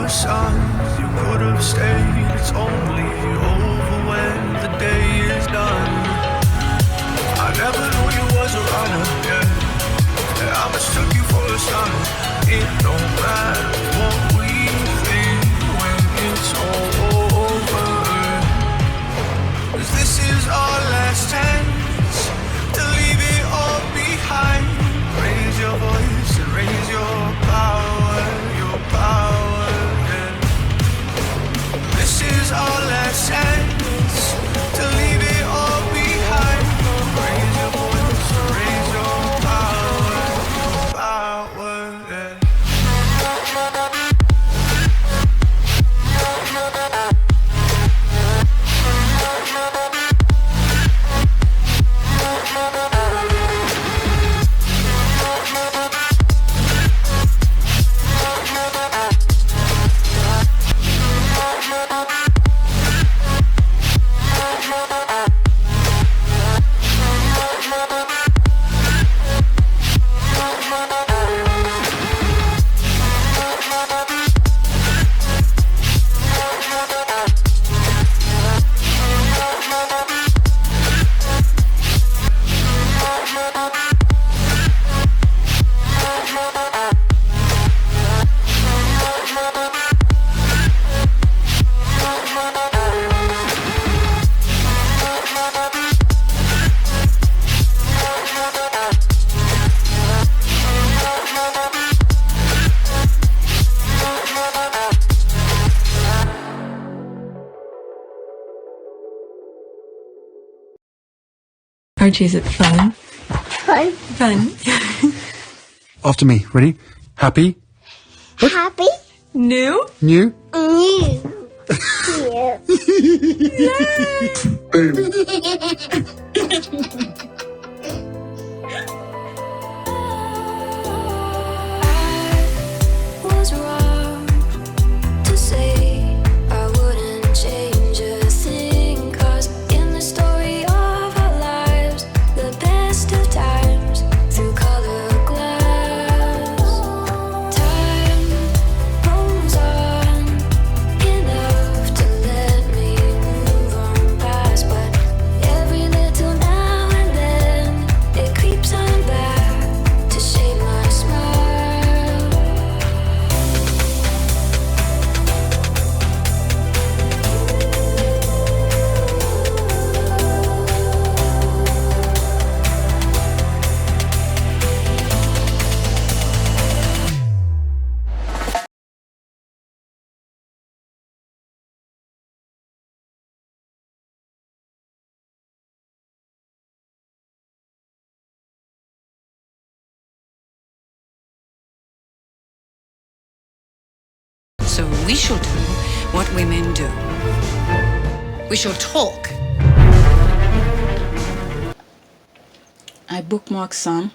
sun, you could have stayed. It's only over when the day is done. I never knew you was a runner, yeah. I mistook you for a son. It don't matter what we think when it's all over. 'Cause this is our last chance to leave it all behind. Raise your voice and raise your power, yeah. This is our last chance to leave it all behind. Raise your voice and raise your power, yeah. Archie, is it fun? Fun. Fun. After me. Ready? Happy? Happy. New? New? New. Boom. Was wrong to say I wouldn't change a thing, 'cause in the story of our lives, the best of times through color glass, time moves on enough to let me move on past, but every little now and then it creeps on back to shade my smile. So we shall do what women do. We shall talk. I bookmarked some.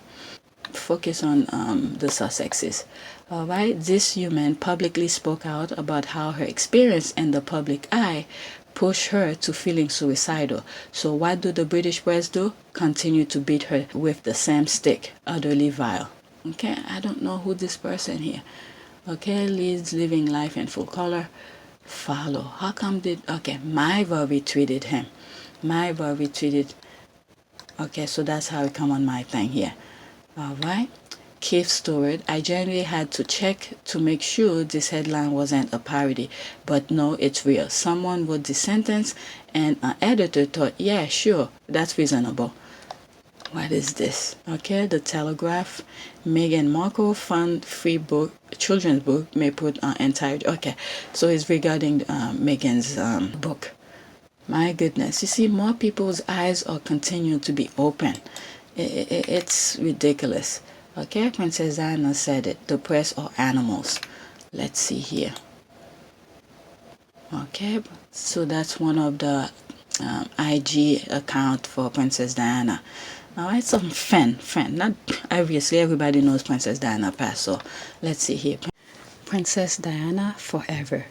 Focus on the Sussexes. Alright, this human publicly spoke out about how her experience in the public eye pushed her to feeling suicidal. So what do the British press do? Continue to beat her with the same stick, utterly vile. Okay, I don't know who this person here. Okay, leads living life in full color. Follow. How come did okay, Myva retweeted him. Myva retweeted. Okay, so that's how it come on my thing here. Alright. Keith Stewart, I generally had to check to make sure this headline wasn't a parody, but no, it's real. Someone wrote the sentence and an editor thought, yeah, sure, that's reasonable. What is this? Okay, the Telegraph. Meghan Markle fund free book, children's book may put entire. Okay, so it's regarding Meghan's book. My goodness, you see, more people's eyes are continuing to be open. It's ridiculous. Okay, Princess Diana said it. The press are animals. Let's see here. Okay, so that's one of the IG account for Princess Diana. Now it's some fan, not obviously everybody knows Princess Diana passed, so let's see here. Princess Diana forever.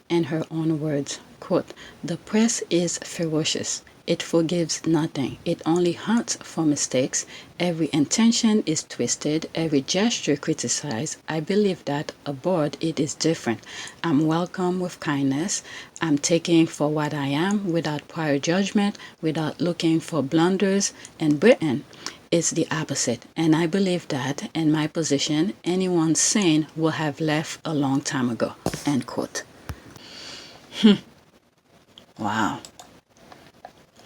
In her own words, quote, "The press is ferocious. It forgives nothing. It only hunts for mistakes. Every intention is twisted, every gesture criticized. I believe that aboard it is different. I'm welcome with kindness. I'm taken for what I am without prior judgment, without looking for blunders. And Britain is the opposite. And I believe that in my position, anyone sane will have left a long time ago. End quote. Wow.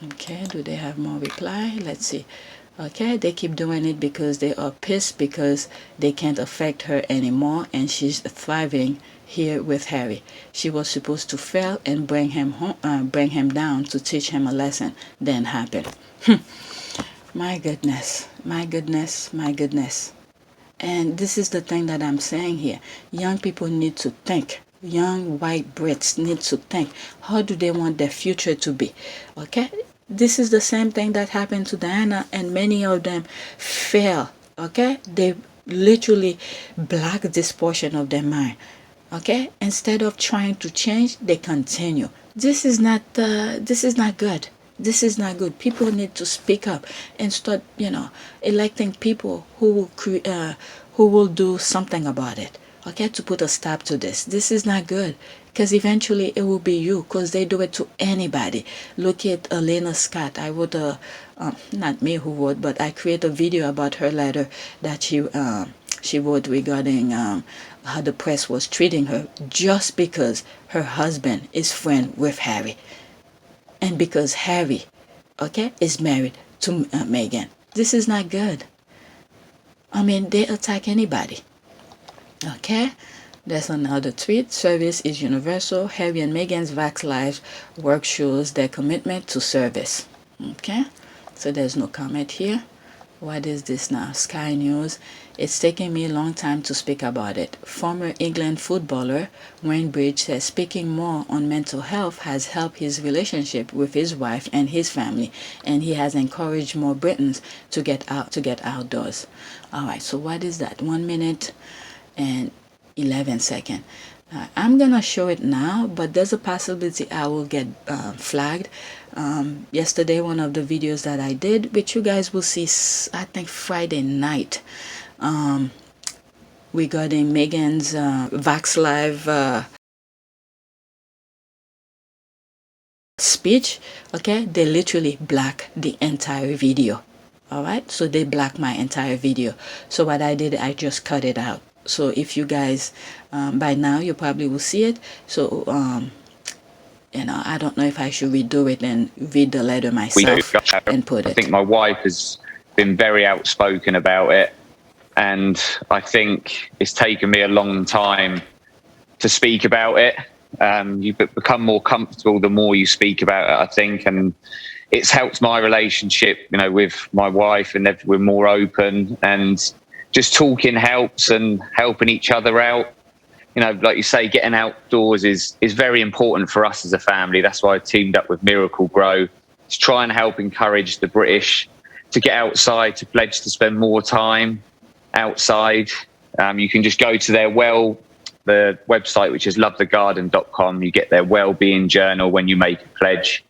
Okay, do they have more reply? Let's see. Okay, they keep doing it because they are pissed because they can't affect her anymore and she's thriving here with Harry. She was supposed to fail and bring him home, bring him down to teach him a lesson. Then happened. My goodness, my goodness, my goodness. And this is the thing that I'm saying here. Young people need to think. Young white Brits need to think. How do they want their future to be? Okay? This is the same thing that happened to Diana, and many of them fail. Okay? They literally block this portion of their mind. Okay? Instead of trying to change, they continue. This is not good. This is not good. People need to speak up and start, electing people who will do something about it. Okay, to put a stop to this. This is not good because eventually it will be you because they do it to anybody. Look at Elena Scott. I wrote not me who wrote, but I created a video about her letter that she wrote regarding how the press was treating her just because her husband is friend with Harry. And because Harry, okay, is married to Meghan. This is not good. I mean, they attack anybody. Okay, there's another tweet. Service is universal. Harry and Meghan's Vax Lives work shows their commitment to service. Okay, so there's no comment here. What is this now? Sky News. It's taken me a long time to speak about it. Former England footballer Wayne Bridge says speaking more on mental health has helped his relationship with his wife and his family, and he has encouraged more Britons to get outdoors. All right, so what is that? 1 minute and 11 seconds. I'm gonna show it now, but there's a possibility I will get flagged. Yesterday, one of the videos that I did, which you guys will see, I think Friday night, regarding Meghan's Vax Live speech. Okay, they literally black the entire video. All right, so they blacked my entire video. So what I did, I just cut it out. So if you guys, by now you probably will see it. So, I don't know if I should redo it and read the letter myself and put it. I think my wife has been very outspoken about it. And I think it's taken me a long time to speak about it. You become more comfortable the more you speak about it, I think. And it's helped my relationship, with my wife, and we're more open, and just talking helps, and helping each other out. Like you say, getting outdoors is very important for us as a family. That's why I teamed up with Miracle Grow to try and help encourage the British to get outside, to pledge to spend more time outside. You can just go to the website, which is lovethegarden.com. You get their well-being journal when you make a pledge,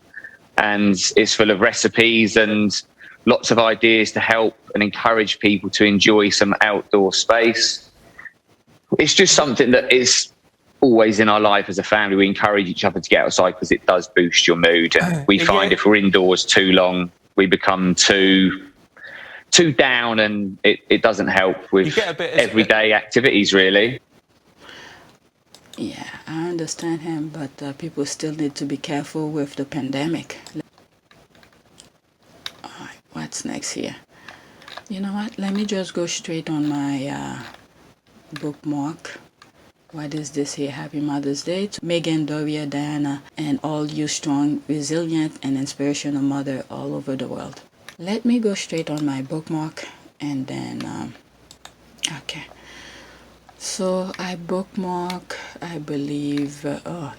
and it's full of recipes and lots of ideas to help and encourage people to enjoy some outdoor space. It's just something that is always in our life as a family. We encourage each other to get outside because it does boost your mood. And we find if we're indoors too long, we become too down, and it doesn't help with everyday activities, really. Yeah, I understand him, but people still need to be careful with the pandemic. All right, what's next here? You know what? Let me just go straight on my bookmark. What is this here? Happy Mother's Day to Meghan, Doria, Diana, and all you strong, resilient, and inspirational mother all over the world. Let me go straight on my bookmark, and then, okay. So I bookmark, I believe,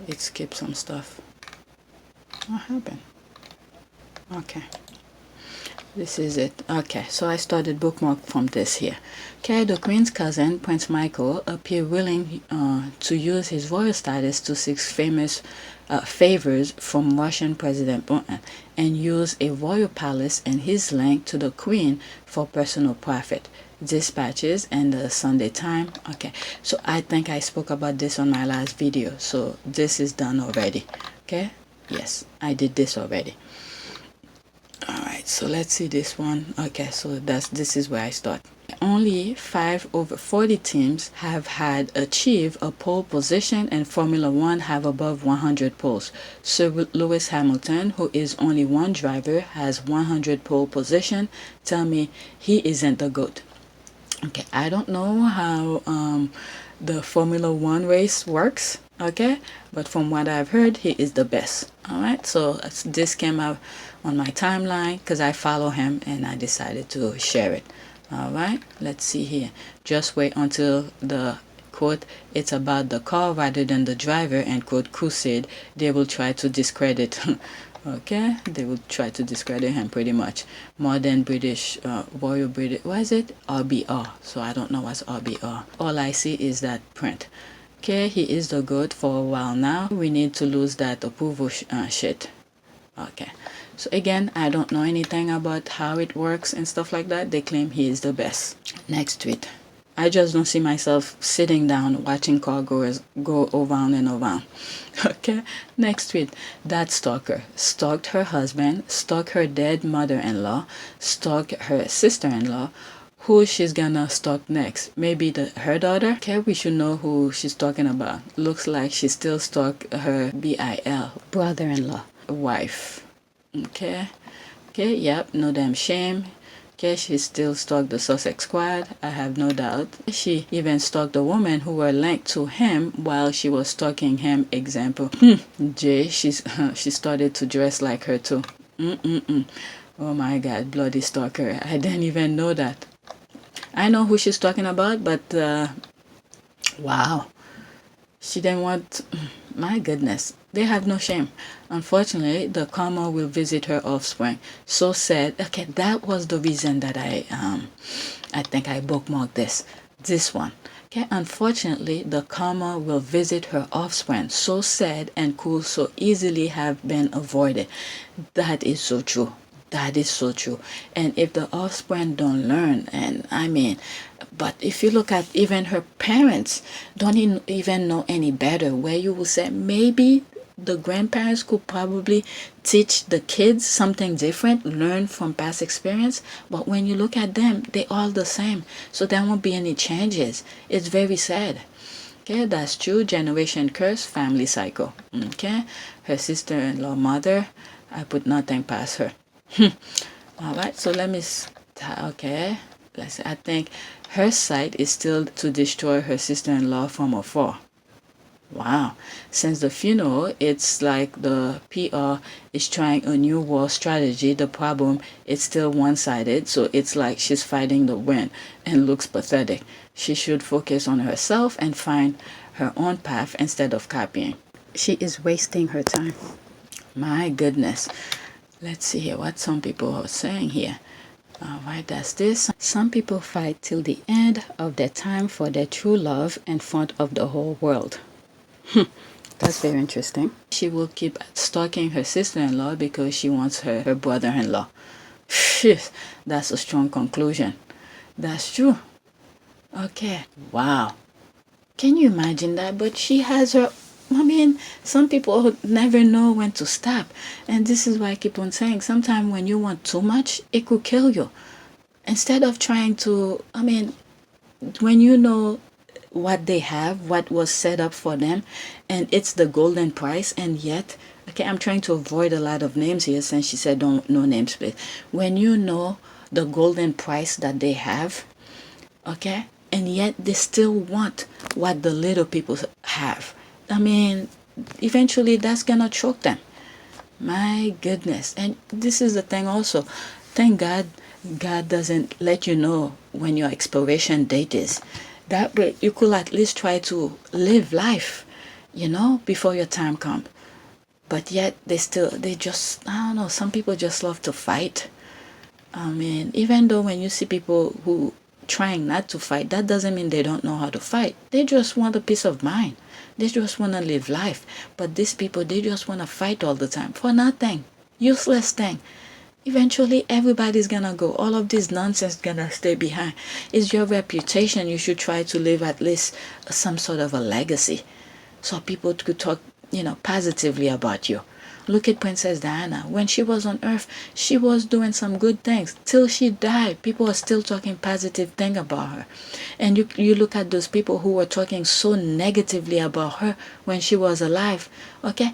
it skipped some stuff. What happened? Okay. This is it. Okay, so I started bookmark from this here. Okay, the Queen's cousin, Prince Michael, appeared willing to use his royal status to seek famous favors from Russian President Putin and use a royal palace and his link to the Queen for personal profit. Dispatches and the Sunday Time. Okay, so I think I spoke about this on my last video, so this is done already. Okay, yes, I did this already. Alright, so let's see this one. Okay, so this is where I start. Only 5 over 40 teams have had achieved a pole position, and Formula One have above 100 poles. Sir Lewis Hamilton, who is only one driver, has 100 pole position. Tell me he isn't the GOAT. Okay, I don't know how the Formula One race works, okay, but from what I've heard, he is the best. Alright, so this came out on my timeline because I follow him and I decided to share it. Alright, let's see here. Just wait until the quote, it's about the car rather than the driver, and quote, crusade, they will try to discredit. Okay, they will try to discredit him pretty much. Modern British, Royal British, what is it? RBR. So I don't know what's RBR. All I see is that print. Okay, he is the GOAT for a while now. We need to lose that approval shit. Okay, so again, I don't know anything about how it works and stuff like that. They claim he is the best. Next tweet. I just don't see myself sitting down watching car goers go around and around. Okay, next tweet. That stalker stalked her husband, stalked her dead mother-in-law, stalked her sister-in-law. Who she's gonna stalk next? Maybe her daughter? Okay, we should know who she's talking about. Looks like she still stalked her BIL, brother-in-law, wife. Okay, yep, no damn shame. Okay, she still stalked the Sussex squad, I have no doubt. She even stalked the woman who were linked to him while she was stalking him. Example, Jay, she started to dress like her too. Oh my God, bloody stalker. I didn't even know that. I know who she's talking about, but wow. She didn't want, my goodness. They have no shame. Unfortunately, the karma will visit her offspring. So sad. Okay, that was the reason that I think I bookmarked this one. Okay, unfortunately, the karma will visit her offspring. So sad and could so easily have been avoided. That is so true. That is so true. And if the offspring don't learn, and I mean, but if you look at even her parents, don't even know any better, where you will say maybe the grandparents could probably teach the kids something different, learn from past experience. But when you look at them, they all the same. So there won't be any changes. It's very sad. Okay, that's true. Generation curse, family cycle. Okay, her sister-in-law mother, I put nothing past her. All right, so let me okay, let's see. I think her site is still to destroy her sister-in-law from afar. Wow, since the funeral, it's like the PR is trying a new war strategy. The problem, it's still one-sided, so it's like she's fighting the wind and looks pathetic. She should focus on herself and find her own path instead of copying. She is wasting her time. My goodness. Let's see here what some people are saying here. Alright, that's this. Some people fight till the end of their time for their true love in front of the whole world. That's very interesting. She will keep stalking her sister-in-law because she wants her brother-in-law. That's a strong conclusion. That's true. Okay. Wow. Can you imagine that? But she has her, I mean, some people never know when to stop. And this is why I keep on saying, sometimes when you want too much, it could kill you. Instead of trying to, I mean, when you know what they have, what was set up for them, and it's the golden price, and yet, okay, I'm trying to avoid a lot of names here since she said no names, please. When you know the golden price that they have, okay, and yet they still want what the little people have. I mean, eventually that's gonna choke them. My goodness. And this is the thing also. Thank God doesn't let you know when your expiration date is. That way you could at least try to live life, you know, before your time comes. But yet they just, I don't know, some people just love to fight. I mean, even though when you see people who trying not to fight, that doesn't mean they don't know how to fight. They just want a peace of mind. They just want to live life. But these people, they just want to fight all the time for nothing. Useless thing. Eventually, everybody's gonna go. All of this nonsense gonna stay behind. It's your reputation. You should try to leave at least some sort of a legacy, so people could talk, positively about you. Look at Princess Diana. When she was on Earth, she was doing some good things. Till she died, people are still talking positive thing about her. And you look at those people who were talking so negatively about her when she was alive. Okay,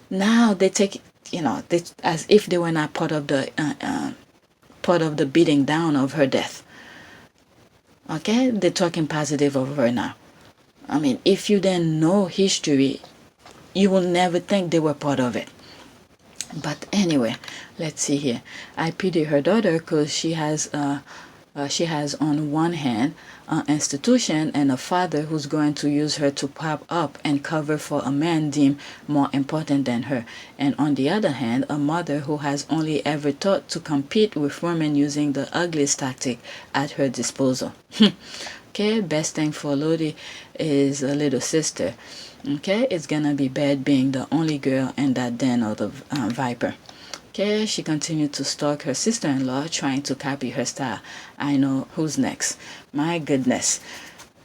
now they take, they, as if they were not part of the beating down of her death. Okay, they're talking positive of her now. I mean, if you then know history, you will never think they were part of it. But anyway, let's see here. I pity her daughter because she has on one hand an institution and a father who's going to use her to prop up and cover for a man deemed more important than her, and on the other hand, a mother who has only ever thought to compete with women using the ugliest tactic at her disposal. Okay, best thing for Lodi is a little sister. Okay, it's gonna be bad being the only girl in that den of the viper. Okay, she continued to stalk her sister-in-law, trying to copy her style. I know who's next. My goodness.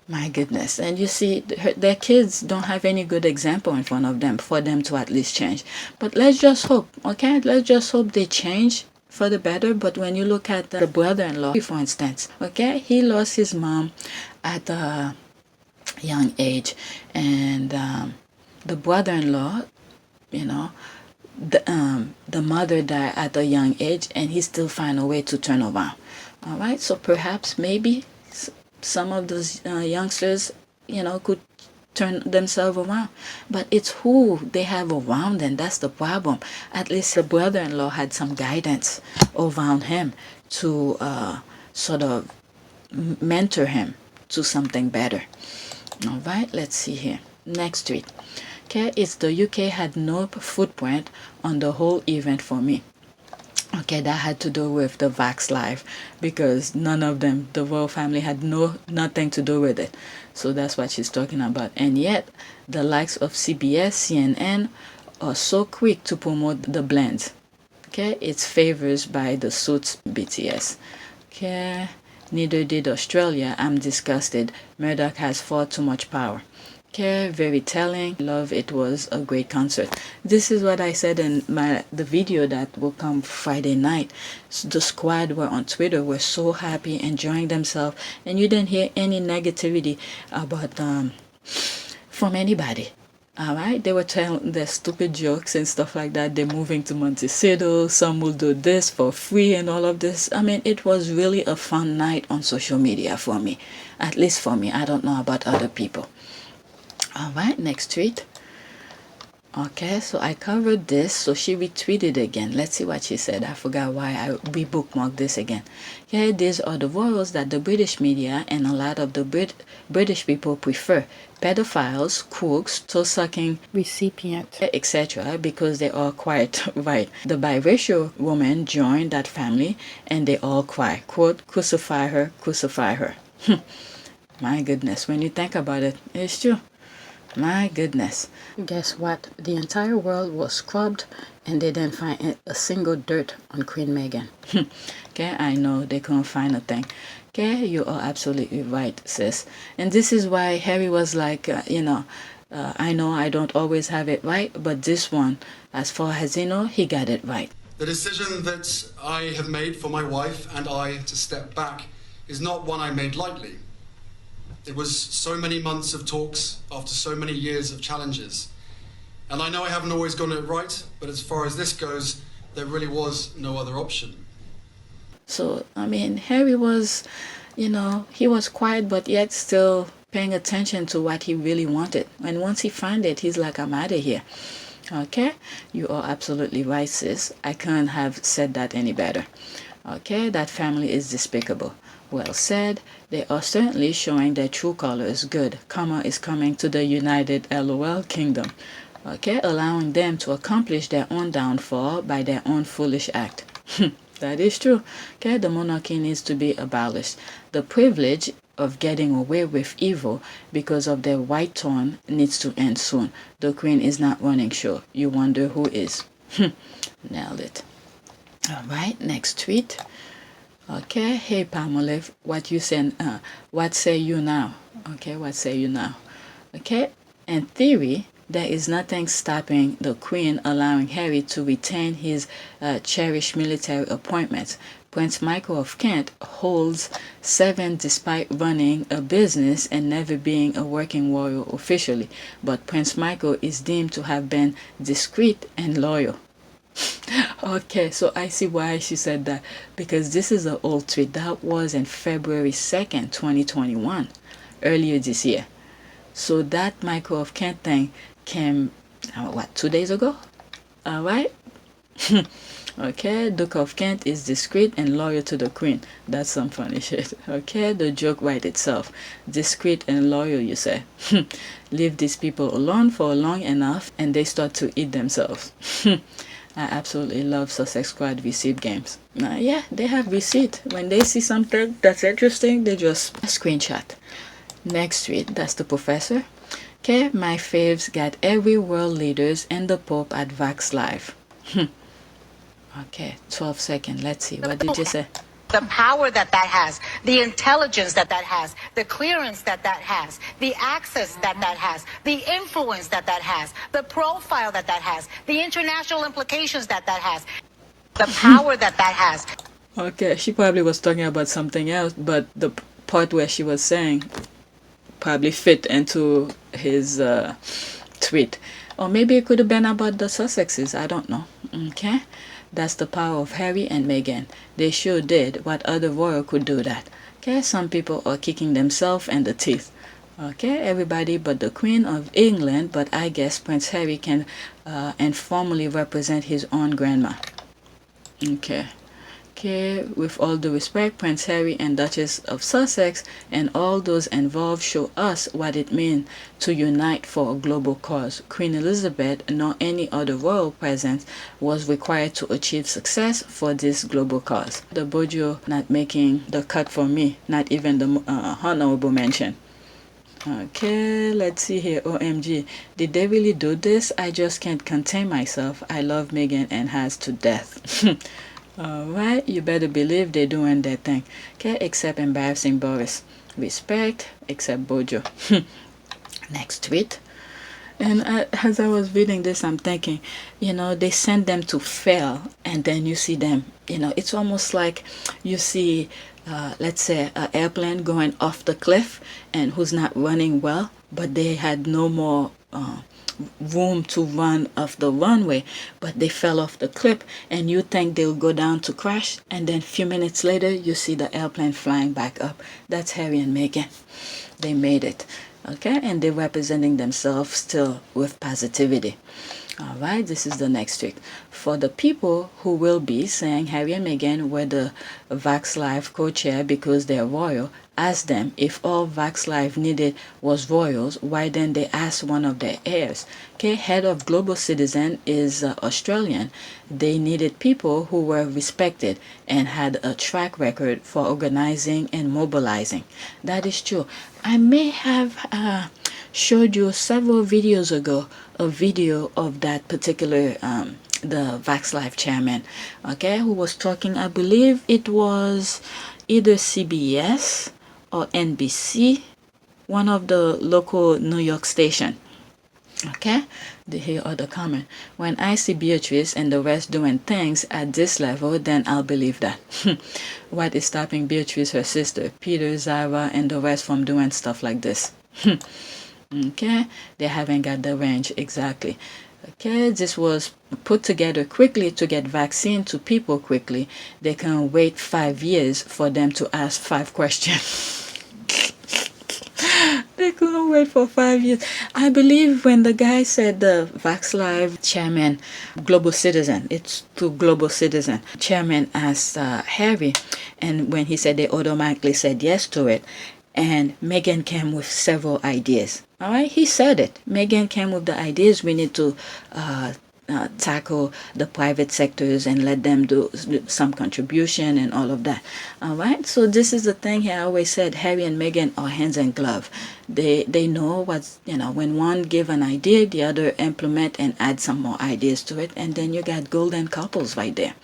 And you see, their kids don't have any good example in front of them for them to at least change. But let's just hope, okay? Let's just hope they change for the better. But when you look at the brother-in-law, for instance, okay, he lost his mom at a young age, and the brother-in-law, the mother died at a young age, and he still find a way to turn around. All right, so perhaps maybe some of those youngsters, could turn themselves around. But it's who they have around them. That's the problem. At least the brother-in-law had some guidance around him to sort of mentor him to something better. All right, let's see here. Next tweet. Okay, it's the UK had no footprint on the whole event for me. Okay, that had to do with the Vax Live, because none of them, the royal family, had nothing to do with it. So that's what she's talking about. And yet, the likes of CBS, CNN are so quick to promote the blend. Okay, it's favors by the Suits BTS. Okay, neither did Australia. I'm disgusted. Murdoch has far too much power. Okay, very telling. Love, it was a great concert. This is what I said in the video that will come Friday night. The squad were on Twitter, were so happy, enjoying themselves, and you didn't hear any negativity about from anybody. All right, they were telling their stupid jokes and stuff like that. They're moving to Montecito. Some will do this for free and all of this. I mean, it was really a fun night on social media for me, at least for me. I don't know about other people. All right, next tweet. Okay, so I covered this, so she retweeted again. Let's see what she said. I forgot why we bookmarked this again. Okay, these are the royals that the British media and a lot of the British people prefer. Pedophiles, crooks, toe-sucking recipients, etc., because they all quite right. The biracial woman joined that family, and they all cry. Quote, crucify her, crucify her. My goodness, when you think about it, it's true. My goodness. Guess what? The entire world was scrubbed, and they didn't find a single dirt on Queen Meghan. Okay, I know they couldn't find a thing. Okay, you are absolutely right, sis. And this is why Harry was like, I know I don't always have it right, but this one, as far as he got it right. The decision that I have made for my wife and I to step back is not one I made lightly. It was so many months of talks after so many years of challenges. And I know I haven't always gotten it right, but as far as this goes, there really was no other option. So, I mean, Harry was, he was quiet, but yet still paying attention to what he really wanted. And once he found it, he's like, I'm out of here. Okay? You are absolutely right, sis. I couldn't have said that any better. Okay? That family is despicable. Well said. They are certainly showing their true colors. Good. Karma is coming to the United LOL Kingdom. Okay? Allowing them to accomplish their own downfall by their own foolish act. That is true. Okay, the monarchy needs to be abolished. The privilege of getting away with evil because of their white throne needs to end soon. The queen is not running show. You wonder who is. Nailed it. All right, next tweet. Okay, hey Pamela, what you say? What say you now? Okay, what say you now? Okay, in theory, there is nothing stopping the Queen allowing Harry to retain his cherished military appointments. Prince Michael of Kent holds 7 despite running a business and never being a working royal officially, but Prince Michael is deemed to have been discreet and loyal. Okay, so I see why she said that, because this is an old tweet. That was in February 2nd, 2021, earlier this year. So that Michael of Kent thing came, 2 days ago? All right. Okay, Duke of Kent is discreet and loyal to the Queen. That's some funny shit. Okay, the joke writes itself. Discreet and loyal, you say. Leave these people alone for long enough and they start to eat themselves. I absolutely love Sussex Squad receipt games. Yeah, they have receipt. When they see something that's interesting, they just screenshot. Next tweet, that's the professor. Okay, my faves got every world leaders and the Pope at Vax Live. Okay, 12 seconds. Let's see. What did you say? The power that has, the intelligence that has, the clearance that has, the access that has, the influence that has, the profile that has, the international implications that has, the power that has. Okay, she probably was talking about something else, but the part where she was saying probably fit into his tweet. Or maybe it could have been about the Sussexes. I don't know. Okay? That's the power of Harry and Meghan. They sure did. What other royal could do that? Okay, some people are kicking themselves in the teeth. Okay, everybody but the Queen of England, but I guess Prince Harry can informally represent his own grandma. Okay. Okay, with all due respect, Prince Harry and Duchess of Sussex and all those involved show us what it means to unite for a global cause. Queen Elizabeth, nor any other royal presence, was required to achieve success for this global cause. The Bojo not making the cut for me, not even the honorable mention. Okay, let's see here. OMG, did they really do this? I just can't contain myself. I love Meghan and has to death. Alright, you better believe they're doing their thing. Okay, except embarrassing Boris. Respect, except Bojo. Next tweet. And as I was reading this, I'm thinking, they send them to fail, and then you see them, it's almost like you see, let's say, an airplane going off the cliff and who's not running well, but they had no more room to run off the runway, but they fell off the cliff, and you think they'll go down to crash, and then a few minutes later you see the airplane flying back up. That's Harry and Meghan. They made it. Okay, and they're representing themselves still with positivity. All right, this is the next trick. For the people who will be saying Harry and Meghan were the Vax Live co-chair because they're royal, ask them if all Vax Live needed was royals, why then they ask one of their heirs. Okay, head of Global Citizen is Australian. They needed people who were respected and had a track record for organizing and mobilizing. That is true. I may have showed you several videos ago a video of that particular the Vax Live chairman, okay, who was talking. I believe it was either CBS or NBC, one of the local New York station. Okay, here are the comment. When I see Beatrice and the rest doing things at this level, then I'll believe that. What is stopping Beatrice, her sister, Peter, Zara, and the rest from doing stuff like this? Okay, they haven't got the range exactly. Okay, this was put together quickly to get vaccine to people quickly. They can wait 5 years for them to ask 5 questions. They couldn't wait for 5 years. I believe when the guy said the Vax Live chairman, Global Citizen, it's to Global Citizen. Chairman asked Harry, and when he said, they automatically said yes to it. And Meghan came with several ideas. All right, he said it. Meghan came with the ideas. We need to tackle the private sectors and let them do some contribution and all of that. All right. So this is the thing here. I always said Harry and Meghan are hands and glove. They know what's, when one give an idea, the other implement and add some more ideas to it, and then you got golden couples right there.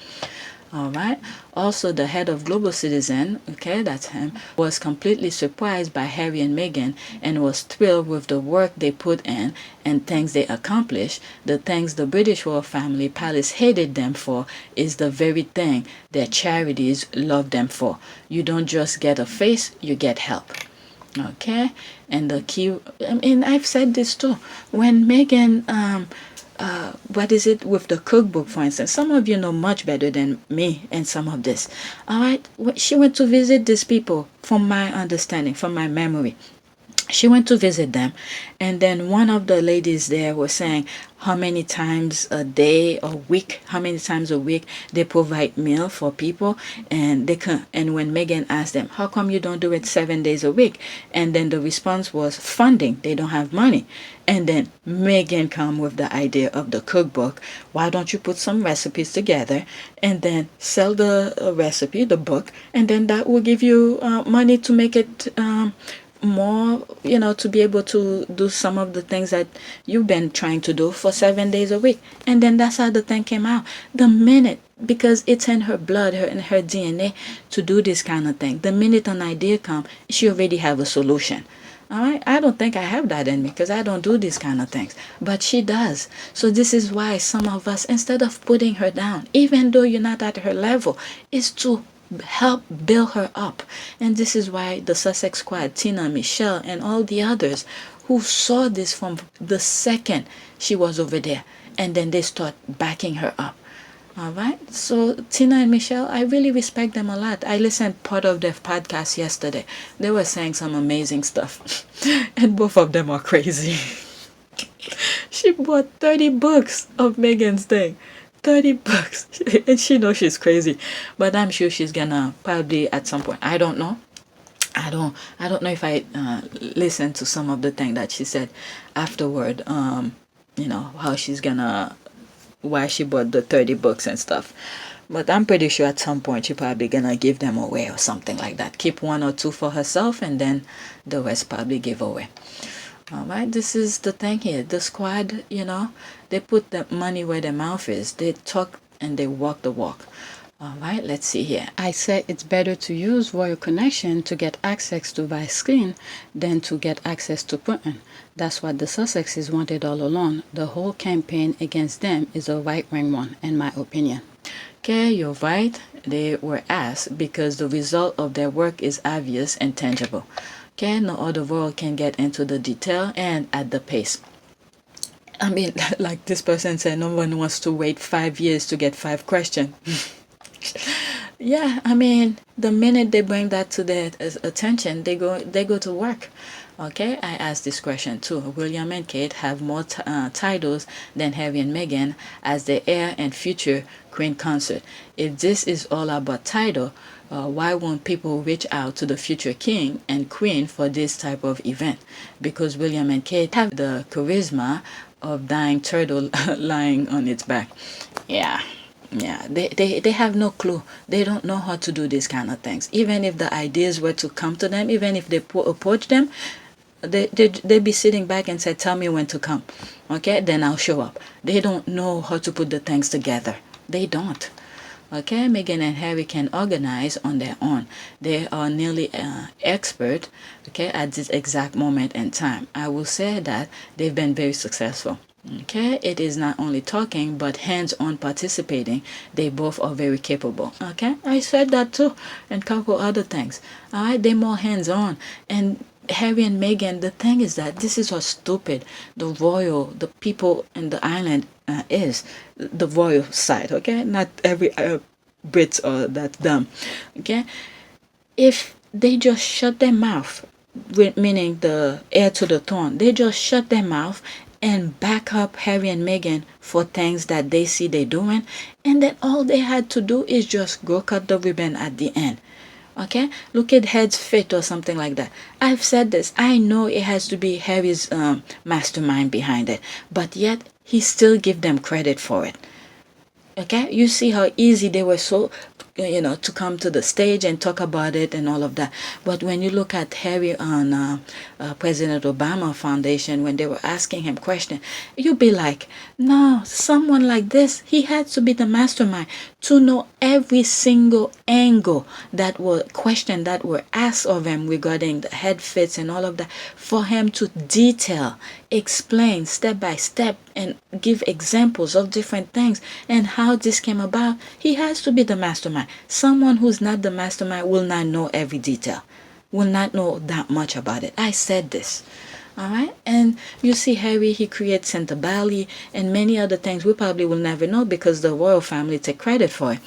All right. Also, the head of Global Citizen, okay, that's him, was completely surprised by Harry and Meghan and was thrilled with the work they put in and things they accomplished. The things the British royal family palace hated them for is the very thing their charities love them for. You don't just get a face, you get help. Okay. And the key, I've said this too. When Meghan, what is it with the cookbook, for instance? Some of you know much better than me in some of this. All right. She went to visit these people, from my understanding, from my memory. She went to visit them, and then one of the ladies there was saying how many times a day or week, how many times a week they provide meal for people, and and when Meghan asked them, how come you don't do it 7 days a week? And then the response was funding. They don't have money. And then Meghan come with the idea of the cookbook. Why don't you put some recipes together and then sell the recipe, the book, and then that will give you money to make it more, to be able to do some of the things that you've been trying to do for 7 days a week. And then that's how the thing came out. The minute, because it's in her blood, in her DNA to do this kind of thing. The minute an idea comes, she already have a solution. All right. I don't think I have that in me because I don't do these kind of things, but she does. So this is why some of us, instead of putting her down, even though you're not at her level, is to help build her up. And this is why the Sussex squad, Tina, Michelle, and all the others who saw this from the second she was over there, and then they start backing her up. All right. So Tina and Michelle, I really respect them a lot. I listened part of their podcast yesterday. They were saying some amazing stuff, and both of them are crazy. She bought 30 books of Meghan's thing. 30 bucks, and she knows she's crazy, but I'm sure she's gonna probably at some point. I don't know. I don't know if I listened to some of the thing that she said afterward. How she's gonna, why she bought the 30 books and stuff. But I'm pretty sure at some point she probably gonna give them away or something like that. Keep 1 or 2 for herself, and then the rest probably give away. All right, this is the thing here. The squad, they put the money where their mouth is. They talk and they walk the walk. All right, let's see here. I say it's better to use Royal Connection to get access to Vice Screen than to get access to Britain. That's what the Sussexes wanted all along. The whole campaign against them is a right-wing one, in my opinion. Okay, you're right. They were asked because the result of their work is obvious and tangible. Okay, no other world can get into the detail and at the pace. Like this person said, no one wants to wait 5 years to get 5 questions. Yeah, the minute they bring that to their attention, they go to work. Okay, I asked this question too. William and Kate have more titles than Harry and Meghan as the heir and future Queen consort. If this is all about title, why won't people reach out to the future king and queen for this type of event? Because William and Kate have the charisma of dying turtle lying on its back. Yeah, they have no clue. They don't know how to do these kind of things. Even if the ideas were to come to them, even if they approach them, they'd be sitting back and say, tell me when to come. Okay, then I'll show up. They don't know how to put the things together. They don't. Okay, Meghan and Harry can organize on their own. They are nearly expert, okay, at this exact moment in time. I will say that they've been very successful. Okay, it is not only talking but hands-on participating. They both are very capable. Okay, I said that too, and a couple other things. All right, they're more hands-on. And Harry and Meghan, the thing is that this is how stupid the people in the island is. The royal side, okay? Not every Brits are that dumb, okay? If they just shut their mouth, meaning the heir to the throne, they just shut their mouth and back up Harry and Meghan for things that they see they're doing, and then all they had to do is just go cut the ribbon at the end. Okay, look at Head's Fit or something like that. I've said this. I know it has to be Harry's mastermind behind it, but yet he still give them credit for it. Okay, you see how easy they were to come to the stage and talk about it and all of that. But when you look at Harry on President Obama Foundation, when they were asking him questions, you'd be like, no, someone like this, he had to be the mastermind to know every single angle that were questioned, that were asked of him regarding the head fits and all of that, for him to detail, explain step by step and give examples of different things and how this came about. He has to be the mastermind. Someone who's not the mastermind will not know every detail, will not know that much about it. I said this. All right, and you see Harry, he creates Santa Bali and many other things we probably will never know because the royal family take credit for it.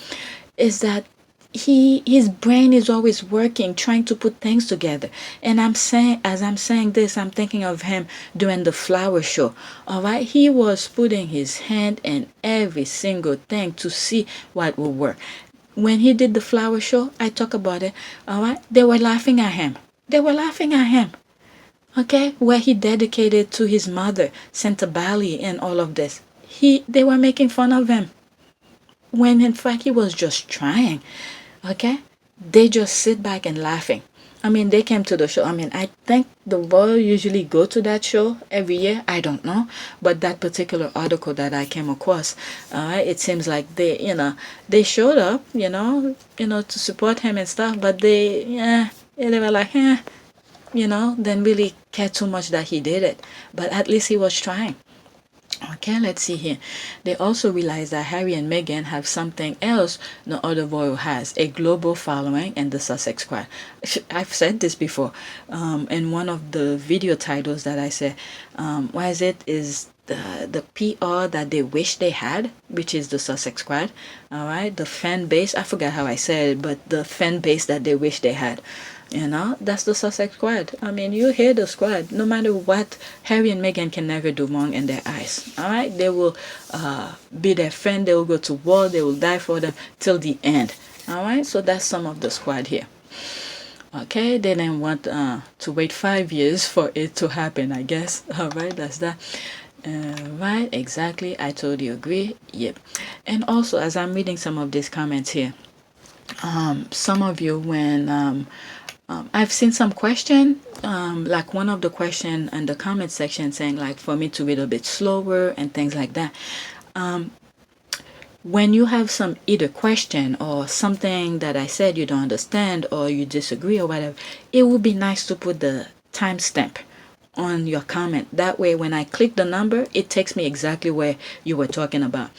Is that his brain is always working, trying to put things together. And as I'm saying this, I'm thinking of him doing the flower show. All right, he was putting his hand in every single thing to see what will work. When he did the flower show, I talk about it. All right, they were laughing at him. They were laughing at him. Okay, where he dedicated to his mother, Santa Bali, and all of this. They were making fun of him, when in fact he was just trying. Okay, they just sit back and laughing. I mean, they came to the show. I mean, I think the royal usually go to that show every year. I don't know, but that particular article that I came across, it seems like they showed up, to support him and stuff, but they were like, didn't really care too much that he did it, but at least he was trying. Okay, let's see here. They also realized that Harry and Meghan have something else no other royal has, a global following in the Sussex squad. I've said this before in one of the video titles that I said, is the PR that they wish they had, which is the Sussex squad. All right, the fan base, I forgot how I said it, but the fan base that they wish they had. That's the Sussex squad. I mean, you hear the squad. No matter what, Harry and Meghan can never do wrong in their eyes. All right? They will be their friend. They will go to war. They will die for them till the end. All right? So that's some of the squad here. Okay? They didn't want to wait 5 years for it to happen, I guess. All right? That's that. Right? Exactly. I totally agree. Yep. And also, as I'm reading some of these comments here, some of you, when... I've seen some question, like one of the question in the comment section saying like for me to read a bit slower and things like that. When you have some either question or something that I said you don't understand or you disagree or whatever, it would be nice to put the timestamp on your comment. That way when I click the number, it takes me exactly where you were talking about,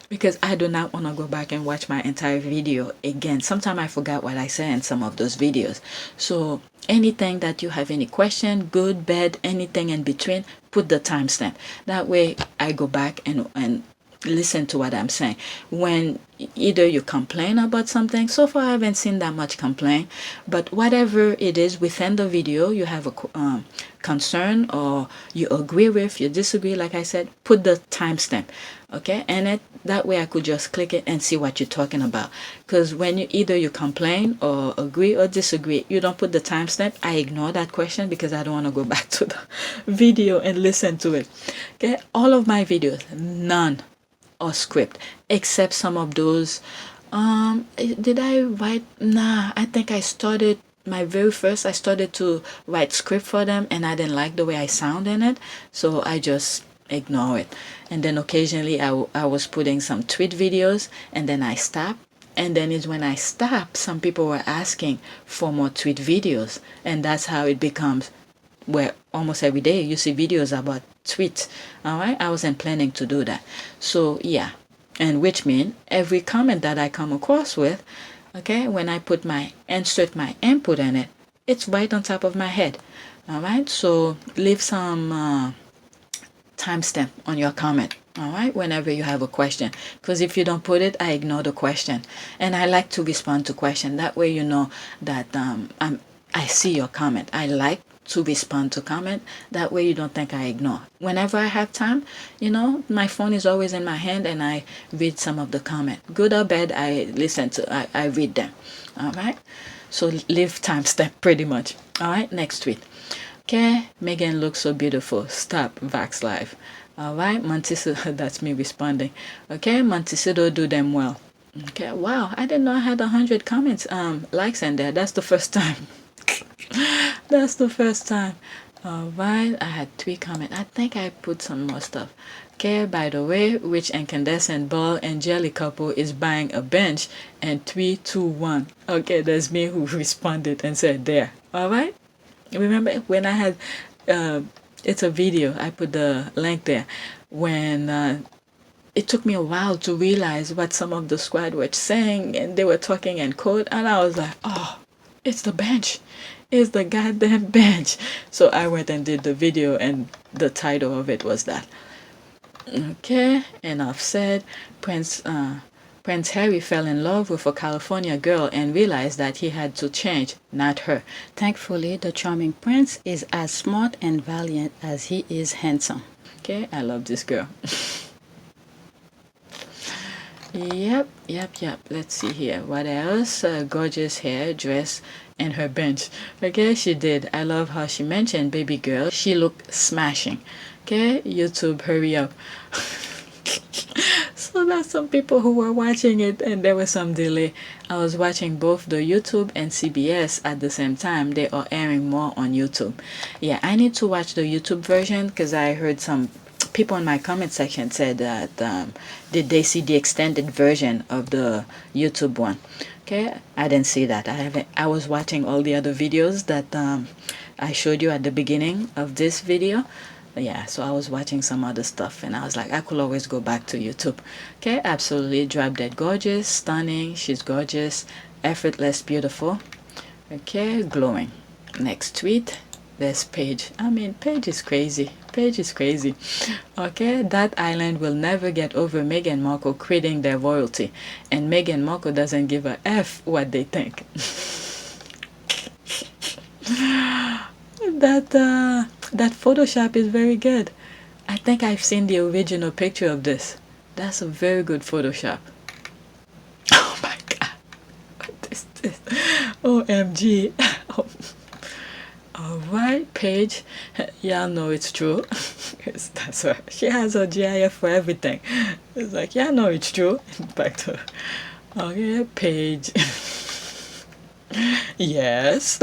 because I do not want to go back and watch my entire video again. Sometimes I forgot what I said in some of those videos. So anything that you have any question, good, bad, anything in between, put the timestamp. That way I go back and listen to what I'm saying. When either you complain about something, so far I haven't seen that much complaint, but whatever it is within the video you have a concern or you agree with, you disagree, like I said, put the timestamp. Okay, and that way I could just click it and see what you're talking about. Because when you complain or agree or disagree, you don't put the timestamp, I ignore that question because I don't want to go back to the video and listen to it. Okay, all of my videos, none or script, except some of those. Did I write? Nah, I think I started my very first. I started to write script for them, and I didn't like the way I sound in it, so I just ignore it. And then occasionally I was putting some tweet videos, and then I stopped. And then is when I stopped, some people were asking for more tweet videos, and that's how it becomes. Where almost every day you see videos about tweets. All right, I wasn't planning to do that. So yeah, and which means every comment that I come across with, okay, when I insert my input in it, it's right on top of my head. All right, so leave some timestamp on your comment. All right, whenever you have a question, because if you don't put it, I ignore the question, and I like to respond to question. That way you know that I see your comment. I like to respond to comment. That way you don't think I ignore. Whenever I have time, my phone is always in my hand and I read some of the comment. Good or bad, I listen to, I read them. All right. So leave timestamp pretty much. All right, next tweet. Okay, Meghan looks so beautiful. Stop Vax Live. All right, Montecito, that's me responding. Okay, Montecito, do them well. Okay, wow, I didn't know I had 100 comments, likes in there. That's the first time. That's the first time. All right, I had 3 comments. I think I put some more stuff. Okay, by the way, which incandescent ball and jelly couple is buying a bench? And 3, 2, 1. Okay, that's me who responded and said there. All right. Remember when I had, it's a video, I put the link there, when it took me a while to realize what some of the squad were saying, and they were talking in code, and I was like, oh, it's the bench. It's the goddamn bench. So I went and did the video, and the title of it was that. Okay, enough said. Prince Harry fell in love with a California girl and realized that he had to change, not her. Thankfully, the charming prince is as smart and valiant as he is handsome. Okay, I love this girl. Yep. Let's see here. What else? Gorgeous hair, dress, and her bench. Okay, she did. I love how she mentioned baby girl. She looked smashing. Okay, YouTube, hurry up. So that's some people who were watching it, and there was some delay. I was watching both the YouTube and CBS at the same time. They are airing more on YouTube. Yeah, I need to watch the YouTube version because I heard some people in my comment section said that did they see the extended version of the YouTube one. Okay, I didn't see that. I was watching all the other videos that I showed you at the beginning of this video. Yeah, so I was watching some other stuff, and I was like, I could always go back to YouTube. Okay, absolutely, drop dead gorgeous, stunning, she's gorgeous, effortless, beautiful. Okay, glowing. Next tweet. There's Paige. I mean, Paige is crazy. Paige is crazy. Okay, that island will never get over Meghan Markle creating their royalty, and Meghan Markle doesn't give a F what they think. That Photoshop is very good. I think I've seen the original picture of this. That's a very good Photoshop. Oh my god. What is this? OMG. Oh. Alright, Paige. Y'all know it's true. That's her. She has her GIF for everything. It's like, y'all know it's true. Back to her. Okay, Paige. Yes.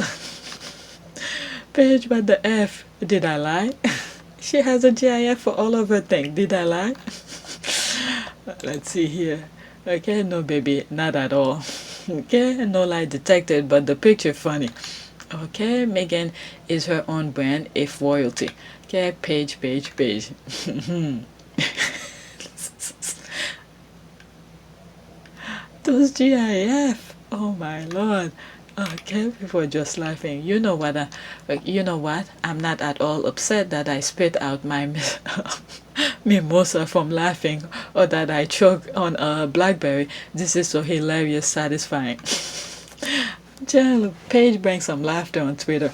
Paige, but the F. Did I lie? She has a GIF for all of her things. Did I lie? Let's see here. Okay, no baby, not at all. Okay, no lie detected, but the picture funny. Okay, Meghan is her own brand, if royalty. Okay, Paige. Those GIF. Oh my lord. Okay, people are just laughing. You know what? I'm not at all upset that I spit out my mimosa from laughing, or that I choked on a BlackBerry. This is so hilarious, satisfying. Jill, Paige brings some laughter on Twitter.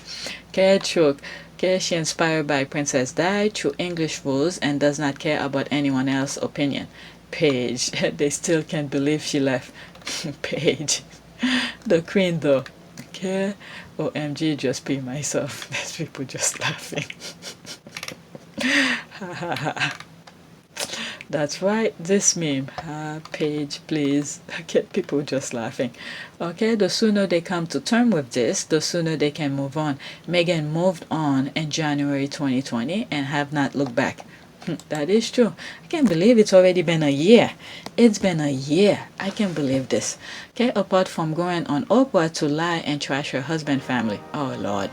Okay, choke. Okay, she inspired by Princess Di, through English rules, and does not care about anyone else's opinion. Paige, they still can't believe she left. Paige. The queen though. Okay, OMG, just be myself. There's people just laughing. That's right, this meme. Paige, please. Get people just laughing. Okay, the sooner they come to terms with this, the sooner they can move on. Meghan moved on in January 2020 and have not looked back. That is true. I can't believe it's already been a year. It's been a year. I can't believe this. Okay, apart from going on Oprah to lie and trash her husband's family. Oh, Lord.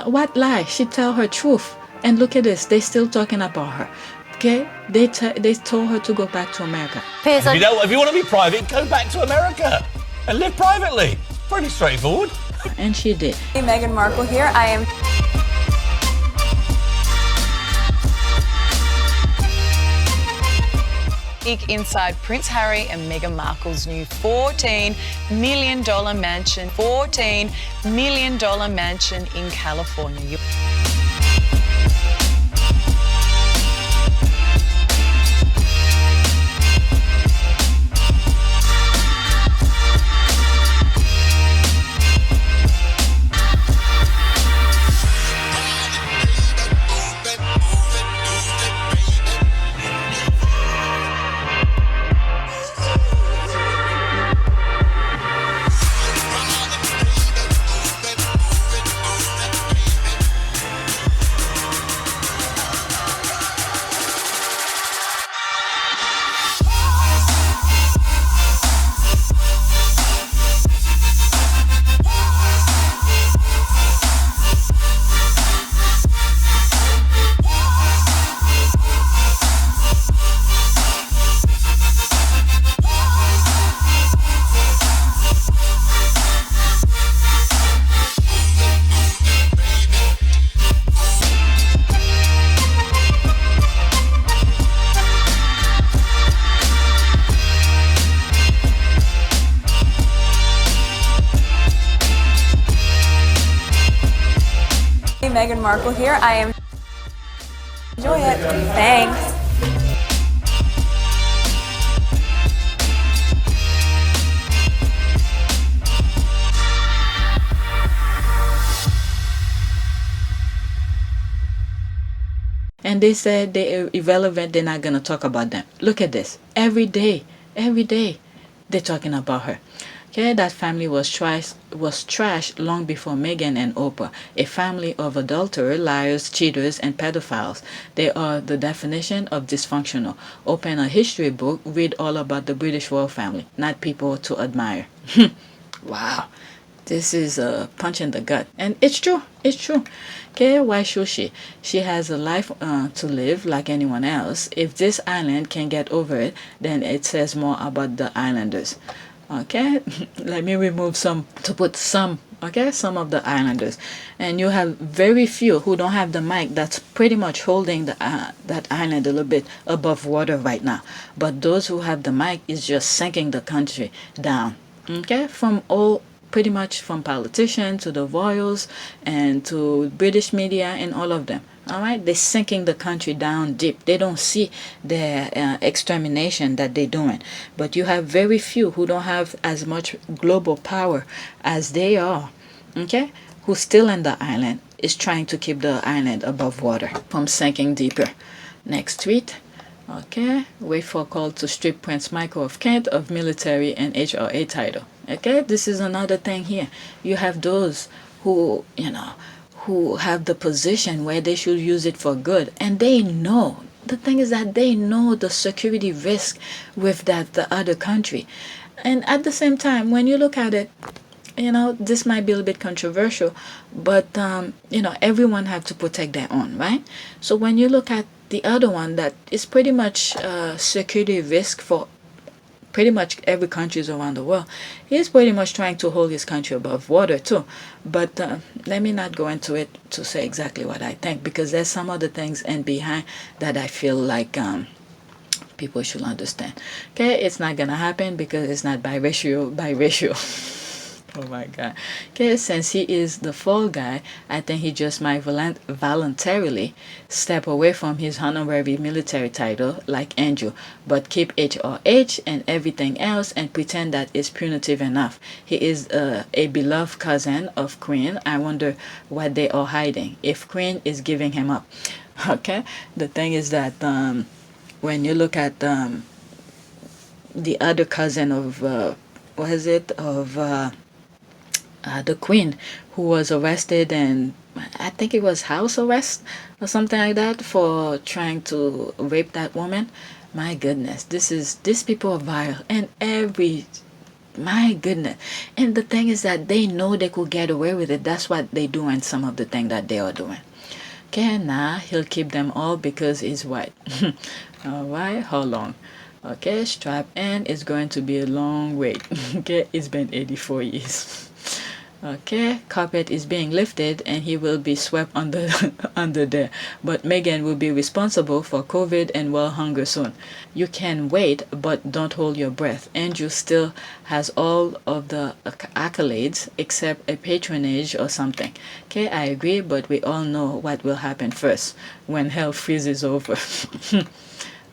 What lie? She tell her truth. And look at this. They still talking about her. Okay, they told her to go back to America. If you want to be private, go back to America and live privately. Pretty straightforward. And she did. Hey, Meghan Markle here. I am... Peek inside Prince Harry and Meghan Markle's new $14 million mansion. $14 million mansion in California. Meghan Markle here. I am. Enjoy it. Thanks. And they said they're irrelevant, they're not going to talk about them. Look at this. Every day, they're talking about her. Okay, that family was trashed long before Meghan and Oprah. A family of adulterers, liars, cheaters, and pedophiles. They are the definition of dysfunctional. Open a history book, read all about the British royal family, not people to admire. Wow. This is a punch in the gut. And it's true. It's true. Okay, why should she? She has a life to live like anyone else. If this island can get over it, then it says more about the islanders. Okay, let me remove some to put some. Okay, some of the islanders. And you have very few who don't have the mic that's pretty much holding the that island a little bit above water right now. But those who have the mic is just sinking the country down. Okay, pretty much from politicians to the royals and to British media and all of them. All right, they're sinking the country down deep. They don't see the extermination that they're doing. But you have very few who don't have as much global power as they are. Okay, who's still in the island is trying to keep the island above water from sinking deeper. Next tweet. Okay, wait for a call to strip Prince Michael of Kent of military and HRA title. Okay, this is another thing here. You have those who, who have the position where they should use it for good. And they know. The thing is that they know the security risk with the other country. And at the same time, when you look at it, this might be a little bit controversial, but, everyone have to protect their own, right? So when you look at the other one that is pretty much security risk for pretty much every countries around the world, he's pretty much trying to hold his country above water too. But let me not go into it to say exactly what I think, because there's some other things in behind that I feel like people should understand. Okay, it's not gonna happen because it's not biracial. Oh my God. Okay, since he is the fall guy, I think he just might voluntarily step away from his honorary military title like Andrew, but keep HRH and everything else and pretend that it's punitive enough. He is a beloved cousin of Queen. I wonder what they are hiding if Queen is giving him up. Okay, the thing is that when you look at the other cousin of the Queen, who was arrested, and I think it was house arrest or something like that for trying to rape that woman. My goodness, these people are vile, and my goodness. And the thing is that they know they could get away with it. That's what they do, and some of the things that they are doing. Okay, now he'll keep them all because he's white. All right, how long? Okay, strap in. It's going to be a long wait. Okay, it's been 84 years. Okay, carpet is being lifted and he will be swept under there. But Meghan will be responsible for COVID and world hunger soon. You can wait, but don't hold your breath. Andrew still has all of the accolades except a patronage or something. Okay, I agree, but we all know what will happen first when hell freezes over.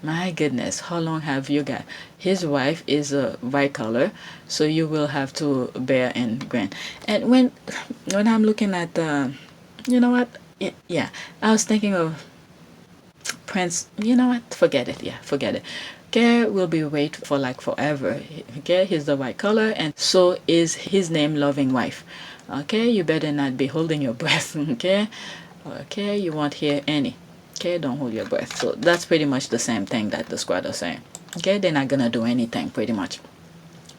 My goodness, how long have you got? His wife is a white color, so you will have to bear and grin. And when I'm looking at you know what? Yeah, I was thinking of Prince. You know what? Forget it. Yeah, forget it. Okay, will be wait for like forever. Okay, he's the white color, and so is his name-loving wife. Okay, you better not be holding your breath. Okay, you won't hear any. Okay, don't hold your breath. So that's pretty much the same thing that the squad are saying. Okay, they're not gonna do anything pretty much.